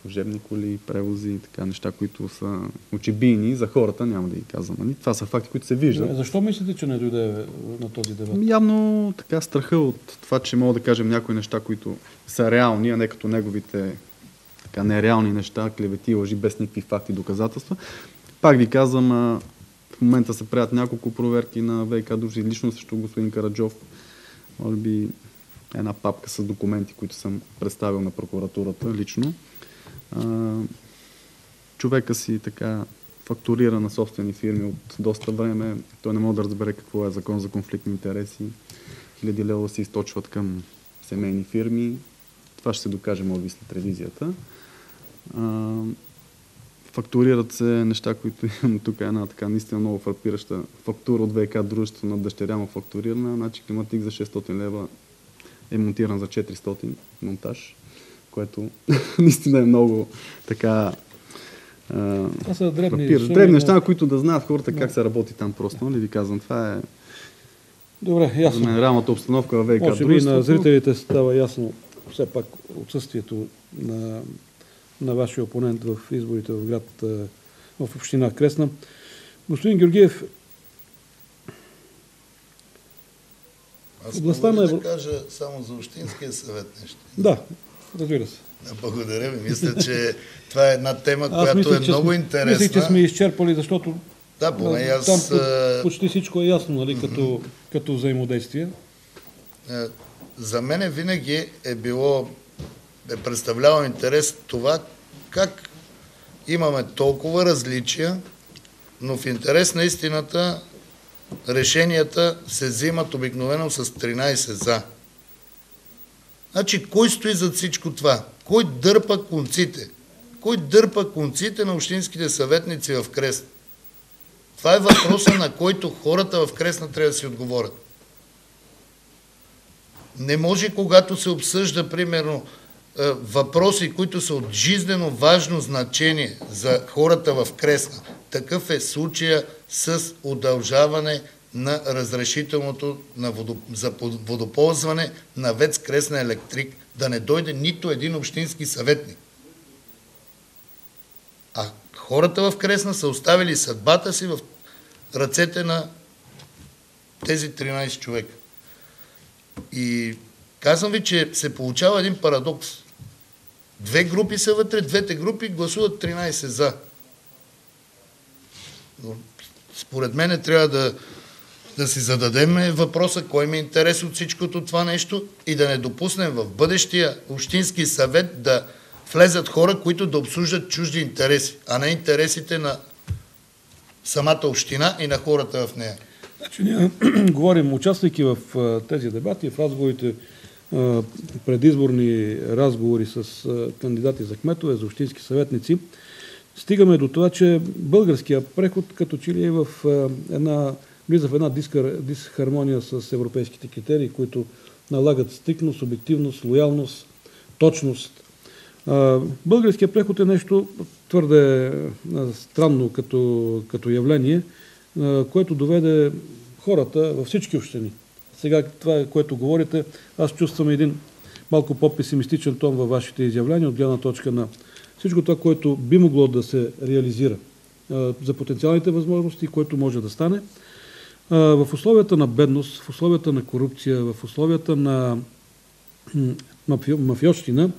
Служебни коли, превози и така неща, които са очебийни за хората, няма да ги казвам. Това са факти, които се виждат. Защо мислите, че не дойде на този дебат? Явно така страха от това, че мога да кажем някои неща, които са реални, а не като неговите така нереални неща, клевети, лъжи, без никакви факти и доказателства. Пак ви казвам, в момента се правят няколко проверки на ВиК дружество, лично срещу господин Караджов. Може би една папка с документи, които съм представил на прокуратурата лично. Човека си така фактурира на собствени фирми от доста време. Той не може да разбере какво е закон за конфликт на интереси. Хиляди лева се източват към семейни фирми. Това ще се докаже, може би, след ревизията. Фактурират се неща, които имам тук една така наистина много фрапираща фактура от ВиК дружество на дъщеря му фактурирана. Значи климатик за 600 лева е монтиран за 400 монтаж, което наистина е много така Това са дребни папир. Дребни неща, които да знаят хората как се работи там просто. Нали ви казвам, това е добре, ясно. за мен реалната обстановка във ВиК Може би на зрителите става ясно все пак отсъствието на вашия опонент в изборите в град, в община Кресна. Господин Георгиев, аз мога да кажа само за Общинския съвет нещо. Да, разбира се. Благодаря ви. Мисля, че това е една тема, която е много интересна. Мислих, че сме изчерпали, защото да, поне аз... там почти всичко е ясно, нали, като взаимодействие. За мен винаги е представлявал интерес това как имаме толкова различия, но в интерес на истината решенията се взимат обикновено с 13 за. Значи, кой стои зад всичко това? Кой дърпа конците? Кой дърпа конците на общинските съветници в Кресна? Това е въпроса, на който хората в Кресна трябва да си отговорят. Не може, когато се обсъжда, примерно, въпроси, които са от жизнено важно значение за хората в Кресна. Такъв е случая с удължаване на разрешителното за водоползване на ВЕЦ Кресна Електрик, да не дойде нито един общински съветник. А хората в Кресна са оставили съдбата си в ръцете на тези 13 човека. И казвам ви, че се получава един парадокс. Две групи са вътре, двете групи гласуват 13 за. Но според мен трябва да си зададем въпроса, кой ми е интерес от всичкото това нещо и да не допуснем в бъдещия общински съвет да влезат хора, които да обсуждат чужди интереси, а не интересите на самата община и на хората в нея. Значи ние говорим, участвайки в тези дебати, в разговорите, предизборни разговори с кандидати за кметове, за общински съветници, стигаме до това, че българския преход като че ли е влиза в една дисхармония с европейските критерии, които налагат стриктност, обективност, лоялност, точност. Българският преход е нещо твърде странно като явление, което доведе хората във всички общини. Сега това, което говорите, аз чувствам един малко по-песимистичен тон във вашите изявления от гледна точка на всичко това, което би могло да се реализира за потенциалните възможности, което може да стане. В условията на бедност, в условията на корупция, в условията на мафиотщина,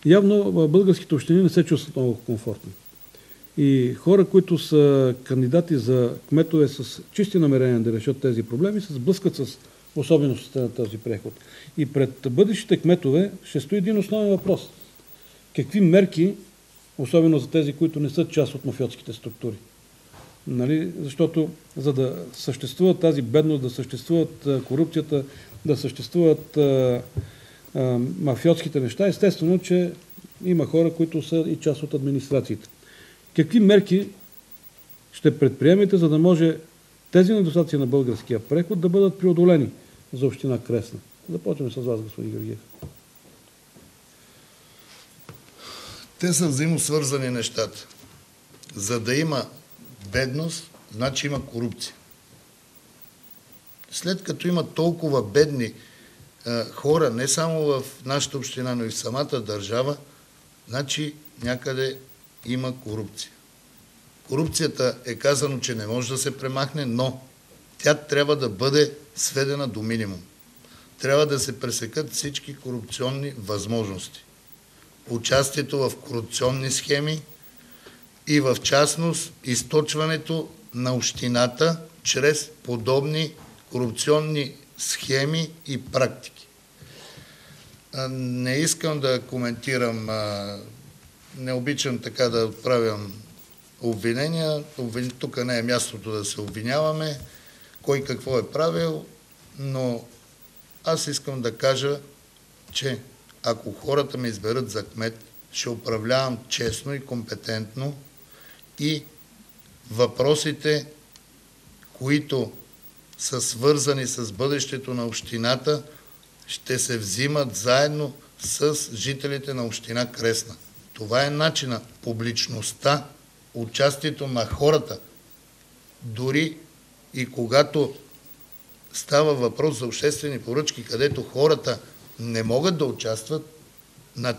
явно българските общини не се чувстват много комфортни. И хора, които са кандидати за кметове с чисти намерения да решат тези проблеми, се сблъскат с особеностите на този преход. И пред бъдещите кметове ще стои един основен въпрос. Какви мерки, особено за тези, които не са част от мафиотските структури? Нали? Защото за да съществува тази бедност, да съществуват корупцията, да съществуват мафиотските неща, естествено, че има хора, които са и част от администрациите. Какви мерки ще предприемете, за да може тези недостатъци на българския преход да бъдат преодолени за община Кресна? Започваме с вас, господин Георгиев. Те са взаимосвързани нещата. За да има бедност, значи има корупция. След като има толкова бедни хора, не само в нашата община, но и в самата държава, значи някъде има корупция. Корупцията е казано, че не може да се премахне, но тя трябва да бъде сведена до минимум. Трябва да се пресекат всички корупционни възможности. Участието в корупционни схеми и в частност източването на общината чрез подобни корупционни схеми и практики. Не искам да коментирам, не обичам така да отправям обвинения. Тук не е мястото да се обвиняваме, кой какво е правил, но аз искам да кажа, че ако хората ме изберат за кмет, ще управлявам честно и компетентно и въпросите, които са свързани с бъдещето на общината, ще се взимат заедно с жителите на община Кресна. Това е начина, публичността участието на хората. Дори и когато става въпрос за обществени поръчки, където хората не могат да участват, на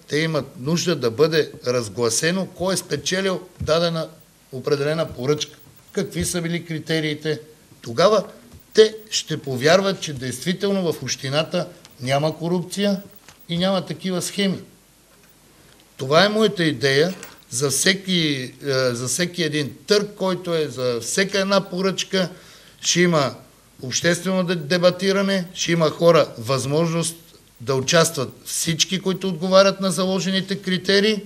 те имат нужда да бъде разгласено кой е спечелил дадена определена поръчка, какви са били критериите. Тогава те ще повярват, че действително в общината няма корупция и няма такива схеми. Това е моята идея за всеки един търг, който е за всяка една поръчка. Ще има обществено дебатиране, ще има хора възможност да участват всички, които отговарят на заложените критерии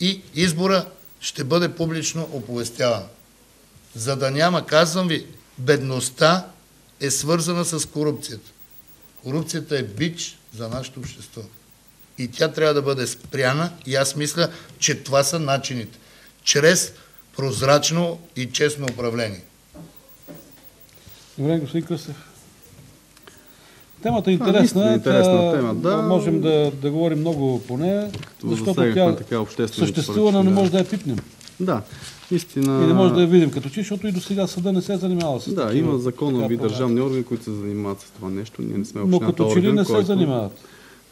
и избора ще бъде публично оповестяван. За да няма, казвам ви, бедността е свързана с корупцията. Корупцията е бич за нашето общество. И тя трябва да бъде спряна и аз мисля, че това са начините. Чрез прозрачно и честно управление. Добре, господин Кръстев. Темата е интересна. Интересна тема, да. Можем да говорим много по нея, защото тя съществува, но не може да я пипнем. Да, истина. И не може да я видим като че, защото и до сега съда не се занимава с това. Да, има законови държавни органи, които се занимават с това нещо. Ние не сме общината. Но като че ли не се занимават?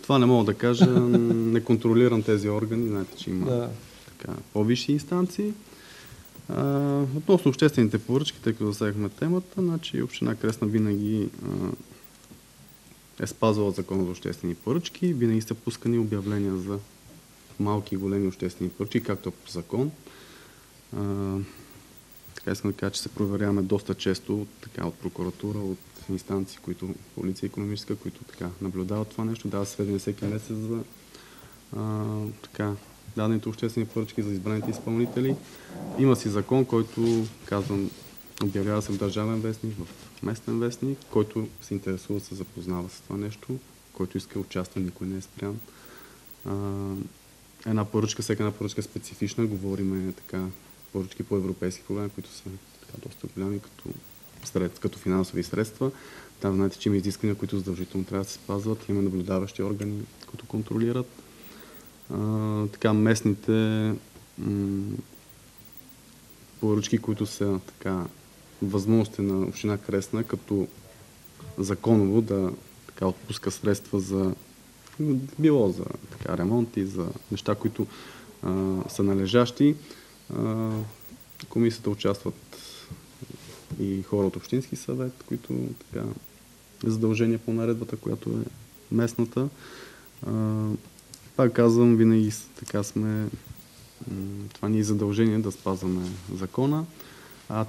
Това не мога да кажа. Не контролирам тези органи. Знаете, че има по-висши инстанции. Относно обществените поръчки, тъй като засегнахме темата, значи община Кресна винаги е спазвала закона за обществени поръчки, винаги са пускани обявления за малки и големи обществени поръчки, както е по закон. Така искам да кажа, че се проверяваме доста често от прокуратура, от инстанции, които полиция икономическа, които наблюдават това нещо, дават сведения всеки месец за дадените обществени поръчки за избраните изпълнители. Има си закон, който, казвам, обявява се в Държавен вестник, в местен вестник, който се интересува, се запознава с това нещо, който иска да участва, никой не е спрян. Всяка една поръчка е специфична, говориме поръчки по европейски програми, които са доста голями като финансови средства. Там знаете, че има изисквания, които задължително трябва да се спазват, има наблюдаващи органи, които контролират. Местните поръчки, които са възможности на община Кресна, като законово да отпуска средства за било за ремонти, за неща, които са належащи. Комисията участват и хора от Общински съвет, които задължения по наредбата, която е местната. Пак казвам, винаги сме това ни е задължение да спазваме закона.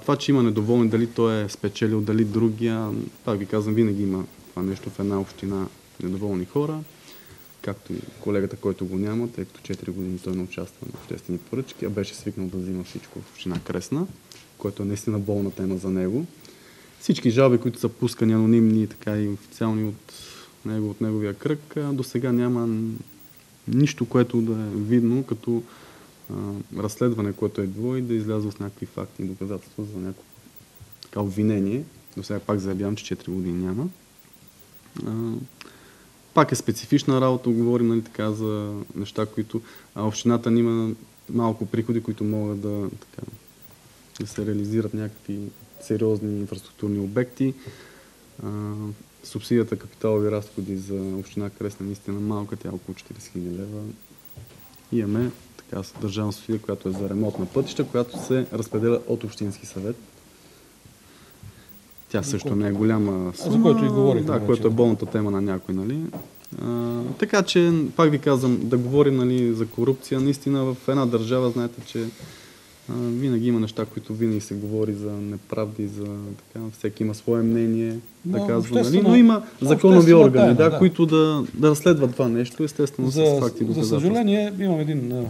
Това, че има недоволни, дали той е спечелил, дали другия, пак ви казвам, винаги има това нещо в една община недоволни хора, както и колегата, който го няма, тъй като 4 години той не участва на обществени поръчки, а беше свикнал да взима всичко в община Кресна, което е наистина болна тема за него. Всички жалби, които са пускани анонимни и официални от неговия кръг, до сега няма нищо, което да е видно като разследване, което е било и да излязва с някакви факти и доказателства за някакво обвинение. До сега пак заявявам, че 4 години няма. Пак е специфична работа, говорим за неща, които общината има малко приходи, които могат да се реализират някакви сериозни инфраструктурни обекти. Субсидията капиталови разходи за община Кресна наистина малка, тя е около 40 000 лева. Имаме държавна субсидия, която е за ремонт на пътища, която се разпределя от Общински съвет. Тя също не е голяма сума, за който и говорих. Да, което е болната тема на някой, така че, пак ви казвам, да говорим за корупция, наистина в една държава, знаете, че винаги има неща, които винаги се говори за неправди, всеки има свое мнение, но има законови органи, които да разследват това нещо, естествено с факти и доказателства. За съжаление, имам един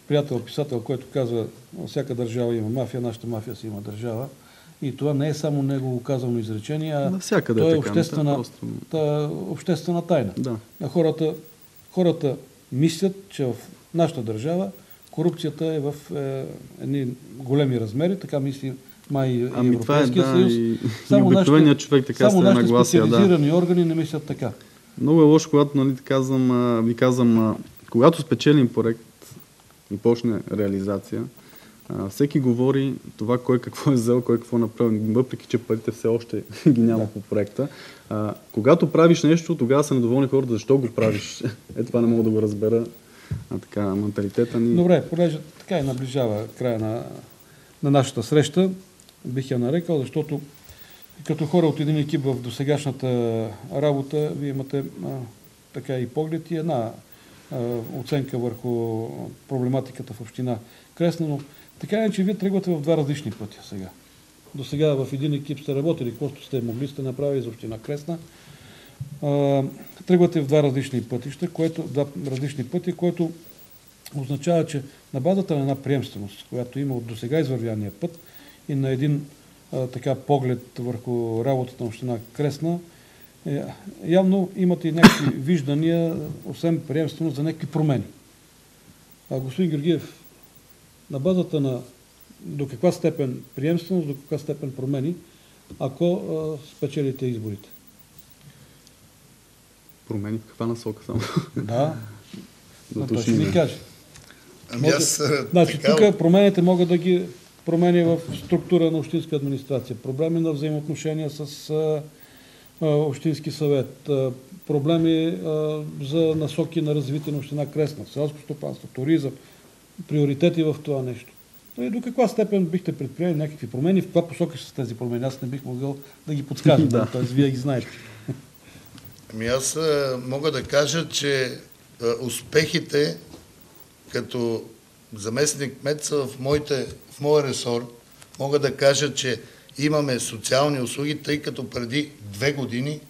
приятел, писател, който казва, всяка държава има мафия, нашата мафия си има държава. И това не е само негово казано изречение, а това е обществена тайна. Да. Хората мислят, че в нашата държава корупцията е в едни големи размери, така мисли май и Европейския съюз. Само нашите специализирани органи не мислят така. Много е лошо, когато ви казвам, когато спечелим проект, и почне реализация, всеки говори това кой какво е взел, кой какво направи, въпреки че парите все още ги няма по проекта. Когато правиш нещо, тогава са недоволни хората, защо го правиш. Това не мога да го разбера. Така, менталитета ни... Добре, понеже така и наближава края на нашата среща, бих я нарекал, защото като хора от един екип в досегашната работа, вие имате така и поглед и една оценка върху проблематиката в община Кресна, но така е, че вие тръгвате в два различни пътя сега. До сега в един екип сте работили, каквото сте могли, сте направили за община Кресна. Тръгвате в два различни пътища, което означава, че на базата на една приемственост, която има от досега извървяния път и на един така поглед върху работата на община Кресна, явно имате и някакви виждания, освен приемственост, за някакви промени. Господин Георгиев, на базата на до каква степен приемственост, до каква степен промени, ако спечелите изборите? Промени в каква насока само? Да, той ще ни каже. Значи, тук промените могат да ги промени в структура на общинска администрация, проблеми на взаимоотношения с общински съвет, проблеми за насоки на развитие на община Кресна, селско стопанство, туризъм, приоритети в това нещо. И до каква степен бихте предприели някакви промени? В каква посока ще са тези промени? Аз не бих могъл да ги подскажа, т.е. вие ги знаете. Аз мога да кажа, че успехите като заместник-кмет са в моя ресор. Мога да кажа, че имаме социални услуги, тъй като преди 2 години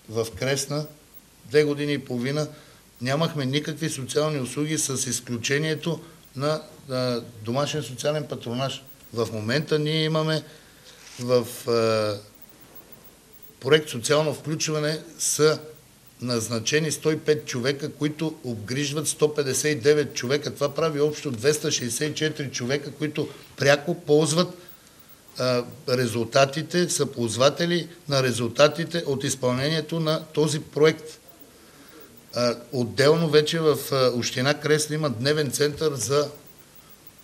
в Кресна, 2 години и половина, нямахме никакви социални услуги с изключението на домашен социален патронаж. В момента ние имаме в проект социално включване са назначени 105 човека, които обгрижват 159 човека. Това прави общо 264 човека, които пряко ползват резултатите, са ползватели на резултатите от изпълнението на този проект. Отделно вече в община Кресна има дневен център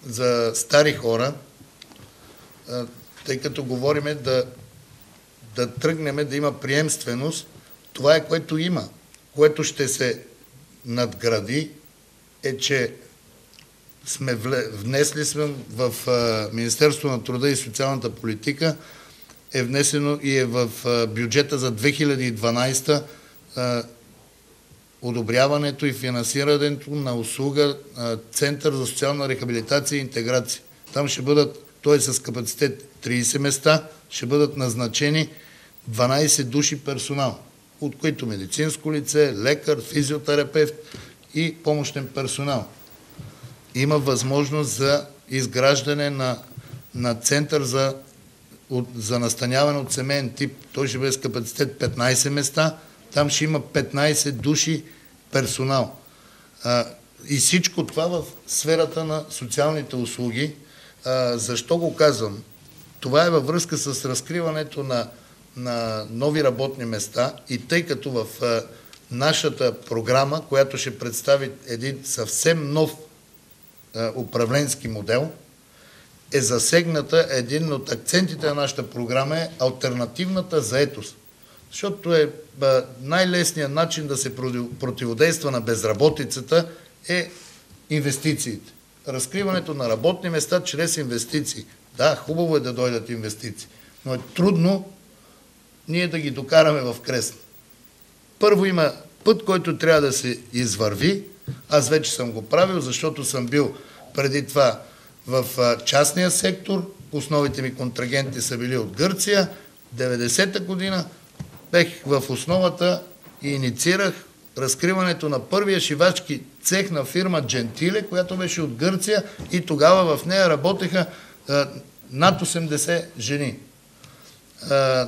за стари хора, тъй като говориме да тръгнем да има приемственост. Това е което има, което ще се надгради, е, че внесли сме в Министерство на труда и социалната политика, е внесено и е в бюджета за 2012 одобряването и финансирането на услуга Център за социална рехабилитация и интеграция. Там ще бъдат, той е с капацитет 30 места, ще бъдат назначени 12 души персонал, от които медицинско лице, лекар, физиотерапевт и помощен персонал. Има възможност за изграждане на център за настаняване от семейен тип. Той ще бъде с капацитет 15 места, там ще има 15 души персонал. И всичко това в сферата на социалните услуги. Защо го казвам? Това е във връзка с разкриването на нови работни места и тъй като в нашата програма, която ще представи един съвсем нов управленски модел, е засегната един от акцентите на нашата програма е алтернативната заетост. Защото е най-лесният начин да се противодейства на безработицата е инвестициите. Разкриването на работни места чрез инвестиции. Да, хубаво е да дойдат инвестиции, но е трудно ние да ги докараме в Кресна. Първо има път, който трябва да се извърви. Аз вече съм го правил, защото съм бил преди това в частния сектор. Основите ми контрагенти са били от Гърция. 90-та година бех в основата и инициирах разкриването на първия шивачки цех на фирма Джентиле, която беше от Гърция и тогава в нея работеха над 80 жени.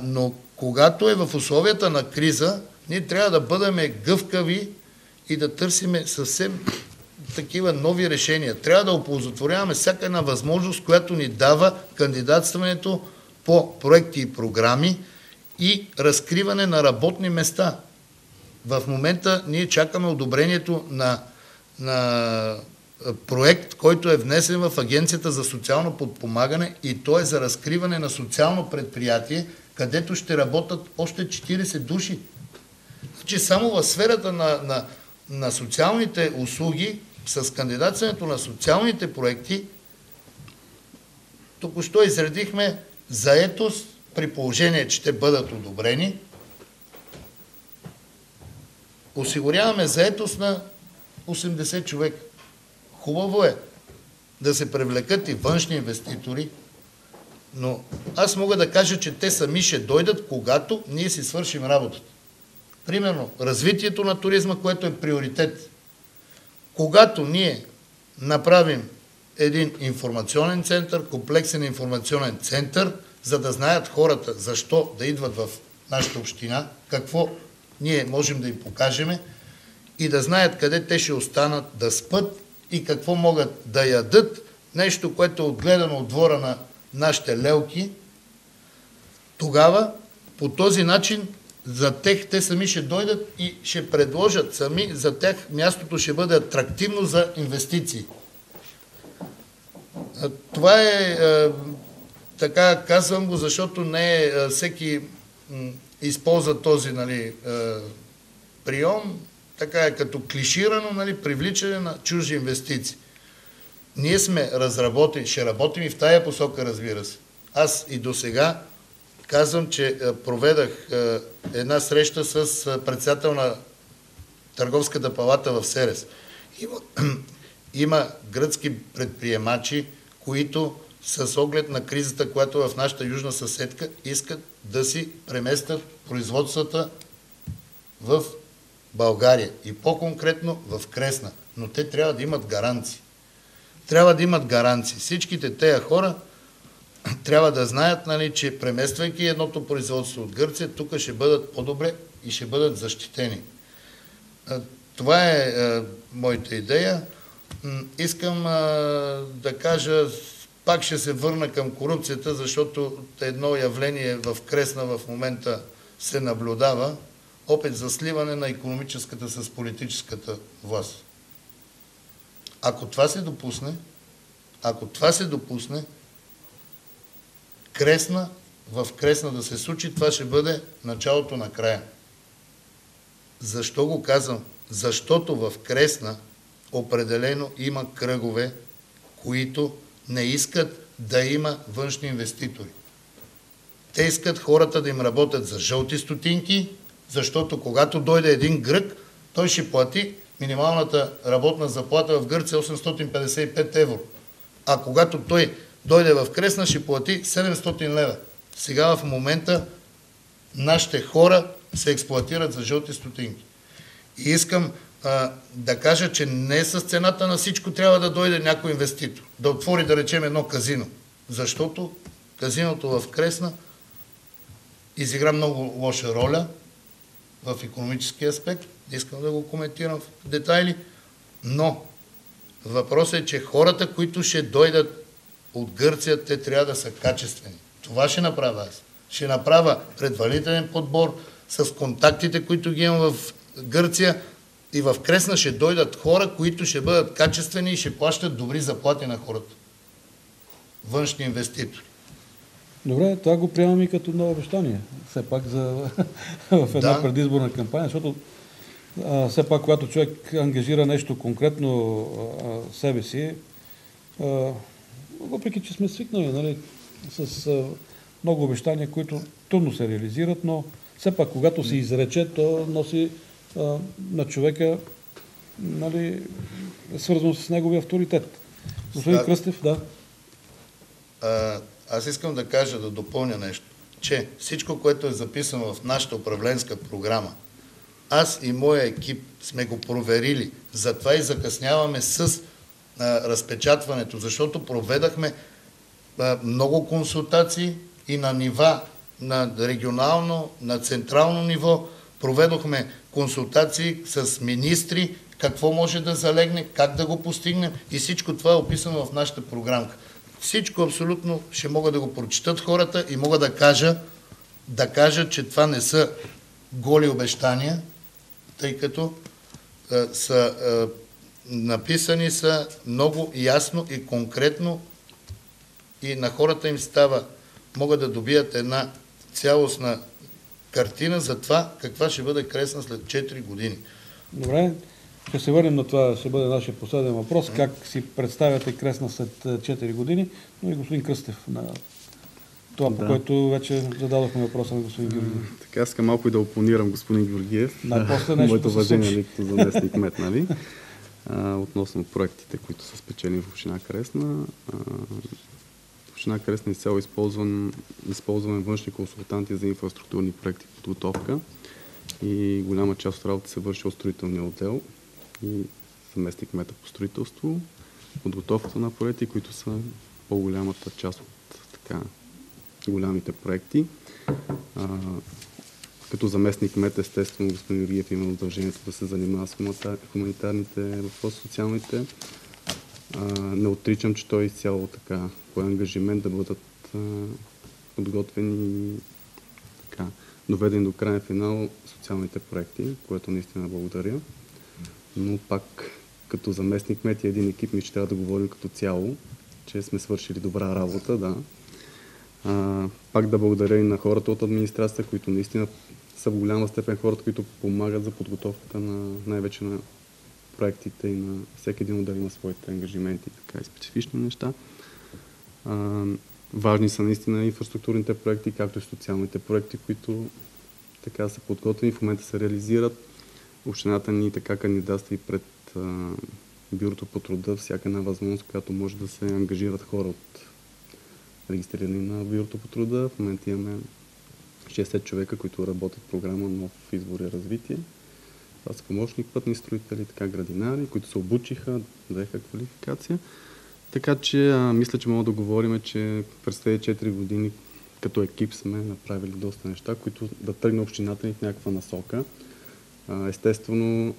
Но когато е в условията на криза, ние трябва да бъдем гъвкави и да търсиме съвсем такива нови решения. Трябва да оползотворяваме всяка една възможност, която ни дава кандидатстването по проекти и програми и разкриване на работни места. В момента ние чакаме одобрението на проект, който е внесен в Агенцията за социално подпомагане и то е за разкриване на социално предприятие, където ще работят още 40 души. Значи само в сферата на социалните услуги, с кандидатстването на социалните проекти, току-що изредихме заетост, при положение, че те бъдат одобрени. Осигуряваме заетост на 80 човека. Хубаво е да се привлекат и външни инвеститори, но аз мога да кажа, че те сами ще дойдат, когато ние си свършим работата. Примерно, развитието на туризма, което е приоритет. Когато ние направим един информационен център, комплексен информационен център, за да знаят хората защо да идват в нашата община, какво ние можем да им покажем и да знаят къде те ще останат да спят и какво могат да ядат, нещо, което е отгледано от двора на нашите лелки, тогава по този начин за тях те сами ще дойдат и ще предложат сами, за тях мястото ще бъде атрактивно за инвестиции. Това е, така казвам го, защото не всеки използва този прием, така е като клиширано, привличане на чужди инвестиции. Ние сме разработили, ще работим и в тая посока, разбира се. Аз и до сега казвам, че проведах една среща с председател на Търговската палата в Серес. Има гръцки предприемачи, които с оглед на кризата, която е в нашата южна съседка, искат да си преместят производствата в България и по-конкретно в Кресна. Но те трябва да имат гаранции. Трябва да имат гаранции. Всичките тези хора трябва да знаят, че премествайки едното производство от Гърция, тук ще бъдат по-добре и ще бъдат защитени. Това е моята идея. Искам да кажа, пак ще се върна към корупцията, защото едно явление в Кресна в момента се наблюдава, опит за сливане на икономическата с политическата власт. Ако това се допусне, в Кресна да се случи, това ще бъде началото на края. Защо го казвам? Защото в Кресна определено има кръгове, които не искат да има външни инвеститори. Те искат хората да им работят за жълти стотинки, защото когато дойде един грък, той ще плати минималната работна заплата в Гърция 855 евро. А когато той дойде в Кресна, ще плати 700 лева. Сега в момента нашите хора се експлоатират за жълти стотинки. И искам да кажа, че не с цената на всичко трябва да дойде някой инвеститор, да отвори, да речем, едно казино. Защото казиното в Кресна изигра много лоша роля в икономически аспект. Не искам да го коментирам в детайли, но въпросът е, че хората, които ще дойдат от Гърция, те трябва да са качествени. Това ще направя аз. Ще направя предварителен подбор с контактите, които ги имам в Гърция, и в Кресна ще дойдат хора, които ще бъдат качествени и ще плащат добри заплати на хората. Външни инвеститори. Добре, това го приемам и като ново обещание. Все пак в една предизборна кампания, защото все пак, когато човек ангажира нещо конкретно себе си, въпреки че сме свикнали с много обещания, които трудно се реализират, но все пак, когато се изрече, то носи на човека свързано с неговия авторитет. Господин Кръстев, да. Аз искам да кажа, да допълня нещо, че всичко, което е записано в нашата управленска програма, аз и моя екип сме го проверили, затова и закъсняваме с разпечатването, защото проведахме много консултации и на нива, на регионално, на централно ниво, проведохме консултации с министри, какво може да залегне, как да го постигнем и всичко това е описано в нашата програмка. Всичко абсолютно ще могат да го прочитат хората и мога да кажа, че това не са голи обещания, тъй като са написани са много ясно и конкретно и на хората им става, могат да добият една цялостна картина за това каква ще бъде Кресна след 4 години. Добре, ще се върнем на това, ще бъде нашия последен въпрос. Как си представяте Кресна след 4 години? Но и господин Кръстев на това, по което вече зададохме въпроса на господин Георгиев. Така, искам малко и да опонирам господин Георгиев. Най-после нещо моето да се уважение случи. като заместник кмет, нали? Относно проектите, които са спечелени в община Кресна. В община Кресна изцяло използваме външни консултанти за инфраструктурни проекти и подготовка. И голяма част от работа се върши от строителния отдел и заместник кмета по строителство, подготовката на проекти, които са по-голямата част от така голямите проекти. Като заместник кмет, естествено, господин Георгиев има задължението да се занимава с хуманитарните въпроси, социалните. Не отричам, че той изцяло така по ангажимент да бъдат подготвени и така доведени до крайен финал социалните проекти, което наистина благодаря. Но пак като заместник кмет и един екип ми ще трябва да говорим като цяло, че сме свършили добра работа, да. Пак да благодаря и на хората от администрацията, които наистина са в голяма степен хората, които помагат за подготовката на най-вече на проектите и на всеки един отдел има своите ангажименти, така и специфични неща. Важни са наистина инфраструктурните проекти, както и социалните проекти, които така са подготвени, в момента се реализират. Общината ни така кандидатства и пред Бюрото по труда, всяка една възможност, която може да се ангажират хора от регистрирани на Бюрото по труда. В момента имаме 60 човека, които работят в програма Нов избор и развитие. Това са помощник, пътни строители, така градинари, които се обучиха, взеха квалификация. Така че мисля, че мога да говорим, че през тези 4 години като екип сме направили доста неща, които да тръгне общината ни в някаква насока. Естествено,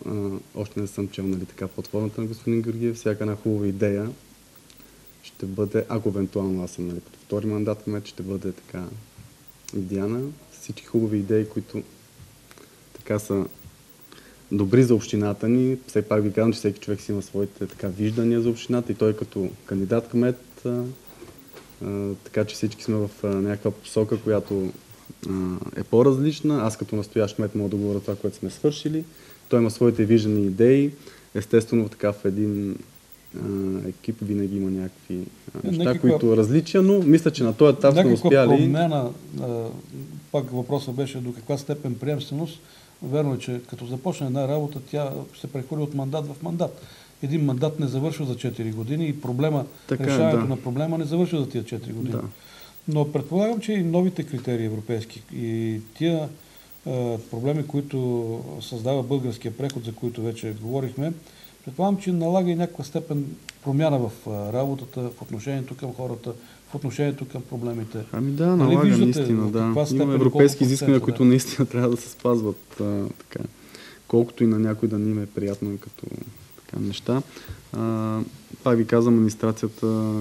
още не съм чел нали, така платформата на господин Георгиев. Всяка една хубава идея ще бъде, ако евентуално аз съм нали, като втори мандат кмет, ще бъде така идеяна. Всички хубави идеи, които така са добри за общината ни. Все пак ви казвам, че всеки човек си има своите така виждания за общината и той като кандидат кмет, така че всички сме в някаква посока, която е по-различна. Аз като настоящ кмет мога да говоря това, което сме свършили. Той има своите виждани идеи. Естествено, така в един екип винаги има някакви неща, които различия, но мисля, че на този етап сме успяли. Промяна, пак въпросът беше до каква степен приемственост. Верно е, че като започне една работа, тя се прехвърли от мандат в мандат. Един мандат не завършва за 4 години и решаването на проблема не завършва за тия 4 години. Да. Но предполагам, че и новите критерии европейски и тия проблеми, които създава българския преход, за които вече говорихме, предполагам, че налага и някаква степен промяна в работата, в отношението към хората, в отношението към проблемите. Ами да, налага наистина, да. Има европейски изисквания, които наистина трябва да се спазват така. Колкото и на някой да ни им е приятно като така неща. Пак ви казвам, администрацията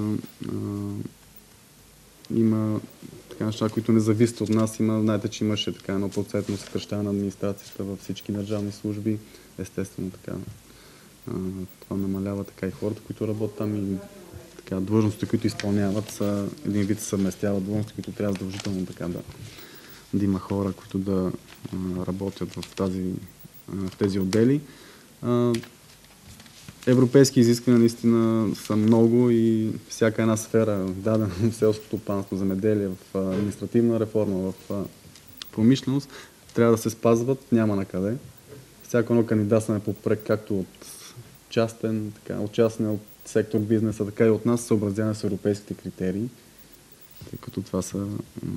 има така неща, които не зависят от нас. Знаете, че имаше така едно процентно съкращаване на администрацията във всички държавни служби. Естествено така. Това намалява така и хората, които работят там и така, длъжностите, които изпълняват, са един вид съвместяват длъжности, които трябва задължително така да има хора, които да работят в тези отдели. Европейски изисквания наистина са много и всяка една сфера, дадена в селското стопанство, земеделие, в административна реформа, в промишленост, трябва да се спазват, няма на къде. Всяко едно кандидатстване по проект, както от частен, така, от частния, от сектор бизнеса, така и от нас, съобразяване с европейските критерии, тъй като това са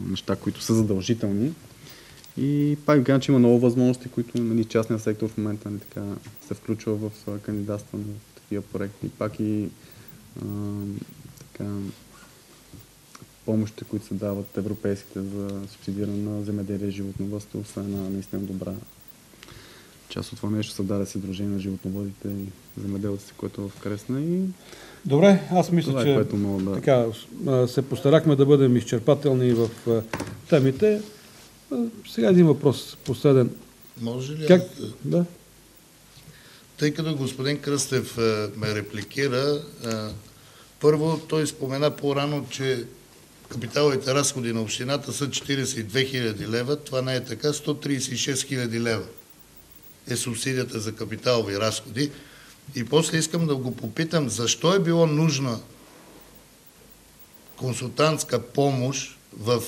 неща, които са задължителни. И пак казвам, че има много възможности, които нали, частният сектор в момента нали, така, се включва в кандидатстване в такива проекти. Пак и така, помощите, които се дават европейските за субсидиране на земеделие и животновъдство, са една наистина добра част от това нещо. Се даде Сдружение на животновъдите и земеделците, което е в Кресна. И добре, аз мисля, че така, се постарахме да бъдем изчерпателни в темите. Сега един въпрос последен. Може ли? Да. Тъй като господин Кръстев ме репликира, първо той спомена по-рано, че капиталовите разходи на общината са 42 хиляди лева. Това не е така. 136 хиляди лева е субсидията за капиталови разходи. И после искам да го попитам, защо е било нужна консултантска помощ в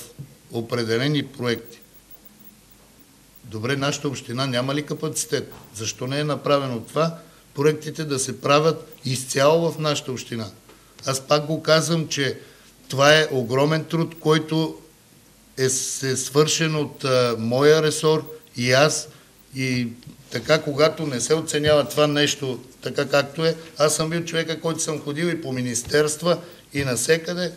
определени проекти. Добре, нашата община няма ли капацитет? Защо не е направено това? Проектите да се правят изцяло в нашата община. Аз пак го казвам, че това е огромен труд, който е свършен от моя ресор и аз. И така, когато не се оценява това нещо така както е, аз съм бил човека, който съм ходил и по министерства и насекъде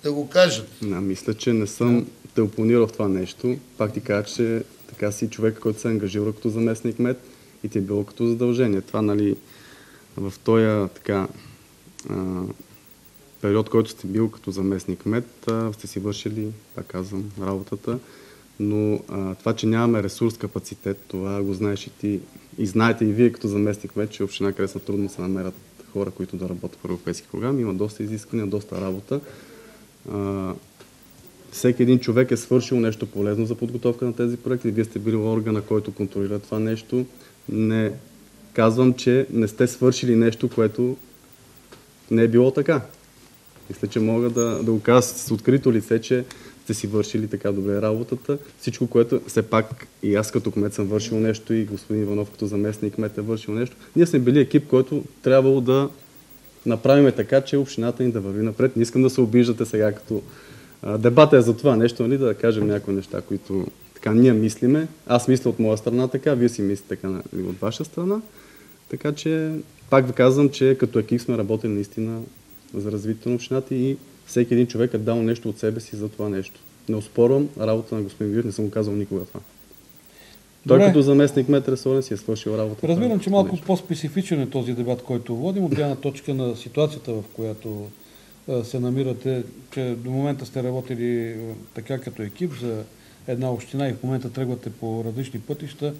да го кажат. Мисля, че не съм те опонирал в това нещо. Пак ти кажа, че така си човека, който се ангажира като заместник мед и ти е било като задължение. Това, нали, в този така период, който сте бил като заместник мед, сте си вършили, пак казвам, работата. Но това, че нямаме ресурс, капацитет, това го знаеш и ти. И знаете и вие като заместник мед, че община Кресна трудно се намерят хора, които да работят в европейски програми. Има доста изисквания, доста работа. Всеки един човек е свършил нещо полезно за подготовка на тези проекти. Вие сте били органа, който контролира това нещо. Не казвам, че не сте свършили нещо, което не е било така. Мисля, че мога да го кажа с открито лице, че сте си вършили така добре работата. Всичко, което все пак и аз като кмет съм вършил нещо и господин Иванов като заместник кмет е вършил нещо. Ние сме били екип, който трябвало да направим така, че общината ни да върви напред. Не искам да се обиждате сега, като дебата е за това нещо, нали, да кажем някои неща, които така ние мислиме. Аз мисля от моя страна така, вие си мислите така от ваша страна. Така че пак ви казвам, че като екип сме работили наистина за развитието на общината и всеки един човек е дал нещо от себе си за това нещо. Не оспорвам работа на господин Вир, не съм го казал никога това. Той като заместник мед ресорен си е свършил работа. Разбирам, че малко по-специфичен е този дебат, който водим, от гледна точка на ситуацията, в която се намирате, че до момента сте работили така като екип за една община и в момента тръгвате по различни пътища,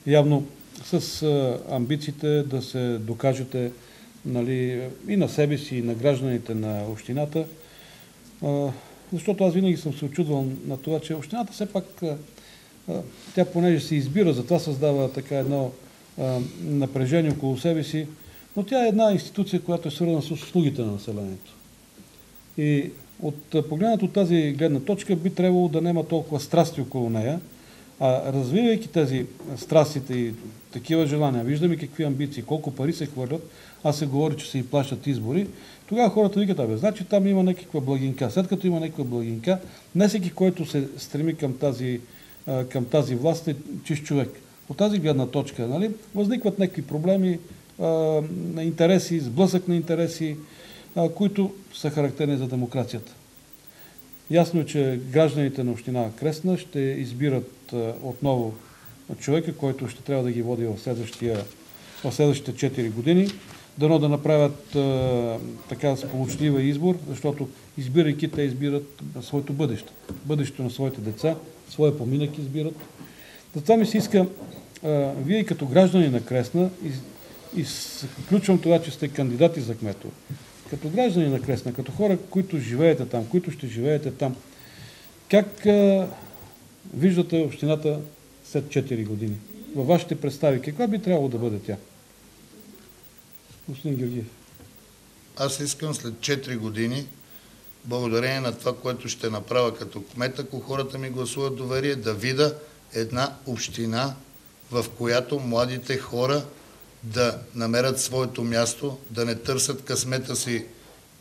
явно с амбициите да се докажете, нали, и на себе си, и на гражданите на общината. Защото аз винаги съм се очудвал на това, че общината все пак, тя понеже се избира, затова създава така едно напрежение около себе си, но тя е една институция, която е свързана с услугите на населението. И погледнато от тази гледна точка би трябвало да няма толкова страсти около нея, а развивайки тези страстите и такива желания, виждаме какви амбиции, колко пари се хвърлят, аз се говори, че се и плащат избори, тогава хората викат, значи там има някаква благинка. След като има някаква благинка, не всеки, който се стреми към тази власт е чист човек. От тази гледна точка, нали, възникват някакви проблеми, на интереси, сблъсък на интереси, които са характерни за демокрацията. Ясно е, че гражданите на община Кресна ще избират отново човека, който ще трябва да ги води в следващите 4 години. Дано да направят така сполучлива избор, защото избирайки, те избират своето бъдеще. Бъдещето на своите деца, своя поминък избират. Затова ми се иска, вие като граждани на Кресна, и включвам това, че сте кандидати за кметове, като граждани на Кресна, като хора, които живеете там, които ще живеете там, как виждате общината след 4 години? Във вашите представи, каква би трябвало да бъде тя? Господин Георгиев. Аз искам след 4 години, благодарение на това, което ще направя като кмет, ако хората ми гласуват доверие, да видя една община, в която младите хора да намерят своето място, да не търсят късмета си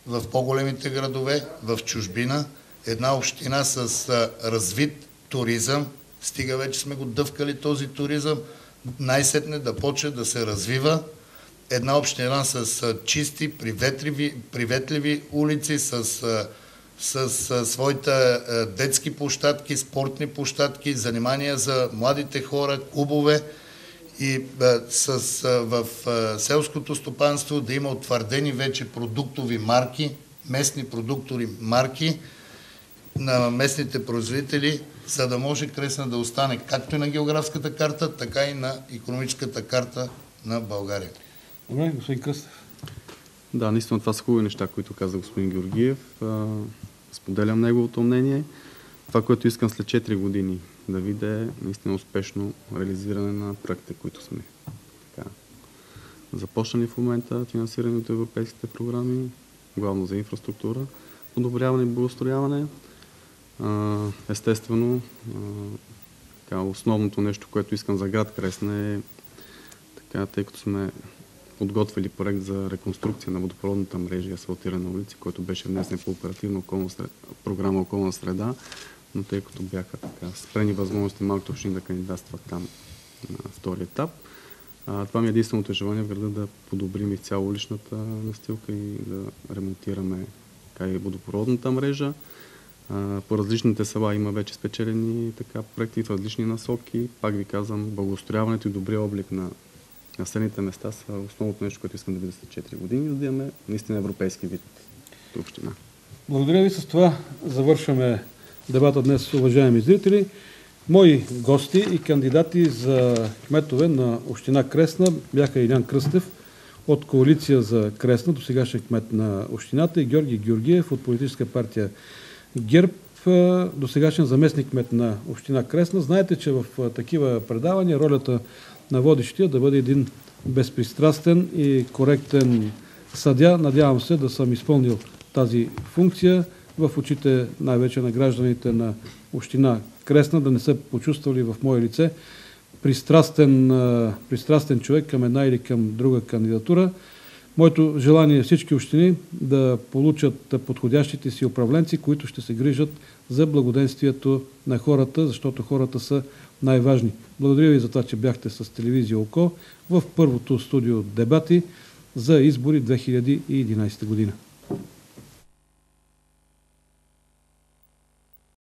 в по-големите градове, в чужбина. Една община с развит туризъм, стига вече сме го дъвкали този туризъм, най-сетне да почне да се развива. Една община с чисти, приветливи улици, с своите детски площадки, спортни площадки, занимания за младите хора, клубове и в селското стопанство да има утвърдени вече продуктови марки, местни продуктови марки на местните производители, за да може Кресна да остане както и на географската карта, така и на икономическата карта на България. Добре, господин Кръстев. Да, наистина това са хубави неща, които каза господин Георгиев. Споделям неговото мнение. Това, което искам след 4 години да видя, е наистина успешно реализиране на проектите, които сме започнали в момента, финансирани от европейските програми, главно за инфраструктура, подобряване и благоустрояване. Естествено, основното нещо, което искам за град Кресна е, тъй като сме подготвили проект за реконструкция на водопроводната мрежа и асфалтиране улици, който беше внесен по оперативна програма Околна среда, но тъй като бяха спрени възможности малките общини да кандидатстват там на втори етап. Това ми е единственото желание в града да подобрим изцяло уличната настилка и да ремонтираме и водопроводната мрежа. По различните села има вече спечелени проекти в различни насоки. Пак ви казвам, благоустрояването и добрия облик на населените места са основното нещо, което искам да видя след 4 години, за да имаме наистина европейски вид от община. Благодаря ви. С това завършваме дебата днес, уважаеми зрители. Мои гости и кандидати за кметове на община Кресна бяха Илиян Кръстев от Коалиция за Кресна, досегашен кмет на общината, и Георги Георгиев от политическа партия ГЕРБ, досегашен заместник кмет на община Кресна. Знаете, че в такива предавания ролята на водещия да бъде един безпристрастен и коректен съдия. Надявам се да съм изпълнил тази функция в очите най-вече на гражданите на община Кресна, да не са почувствали в мое лице пристрастен човек към една или към друга кандидатура. Моето желание е всички общини да получат подходящите си управленци, които ще се грижат за благоденствието на хората, защото хората са най-важни. Благодаря ви за това, че бяхте с телевизия ОКО в първото студио дебати за избори 2011 година.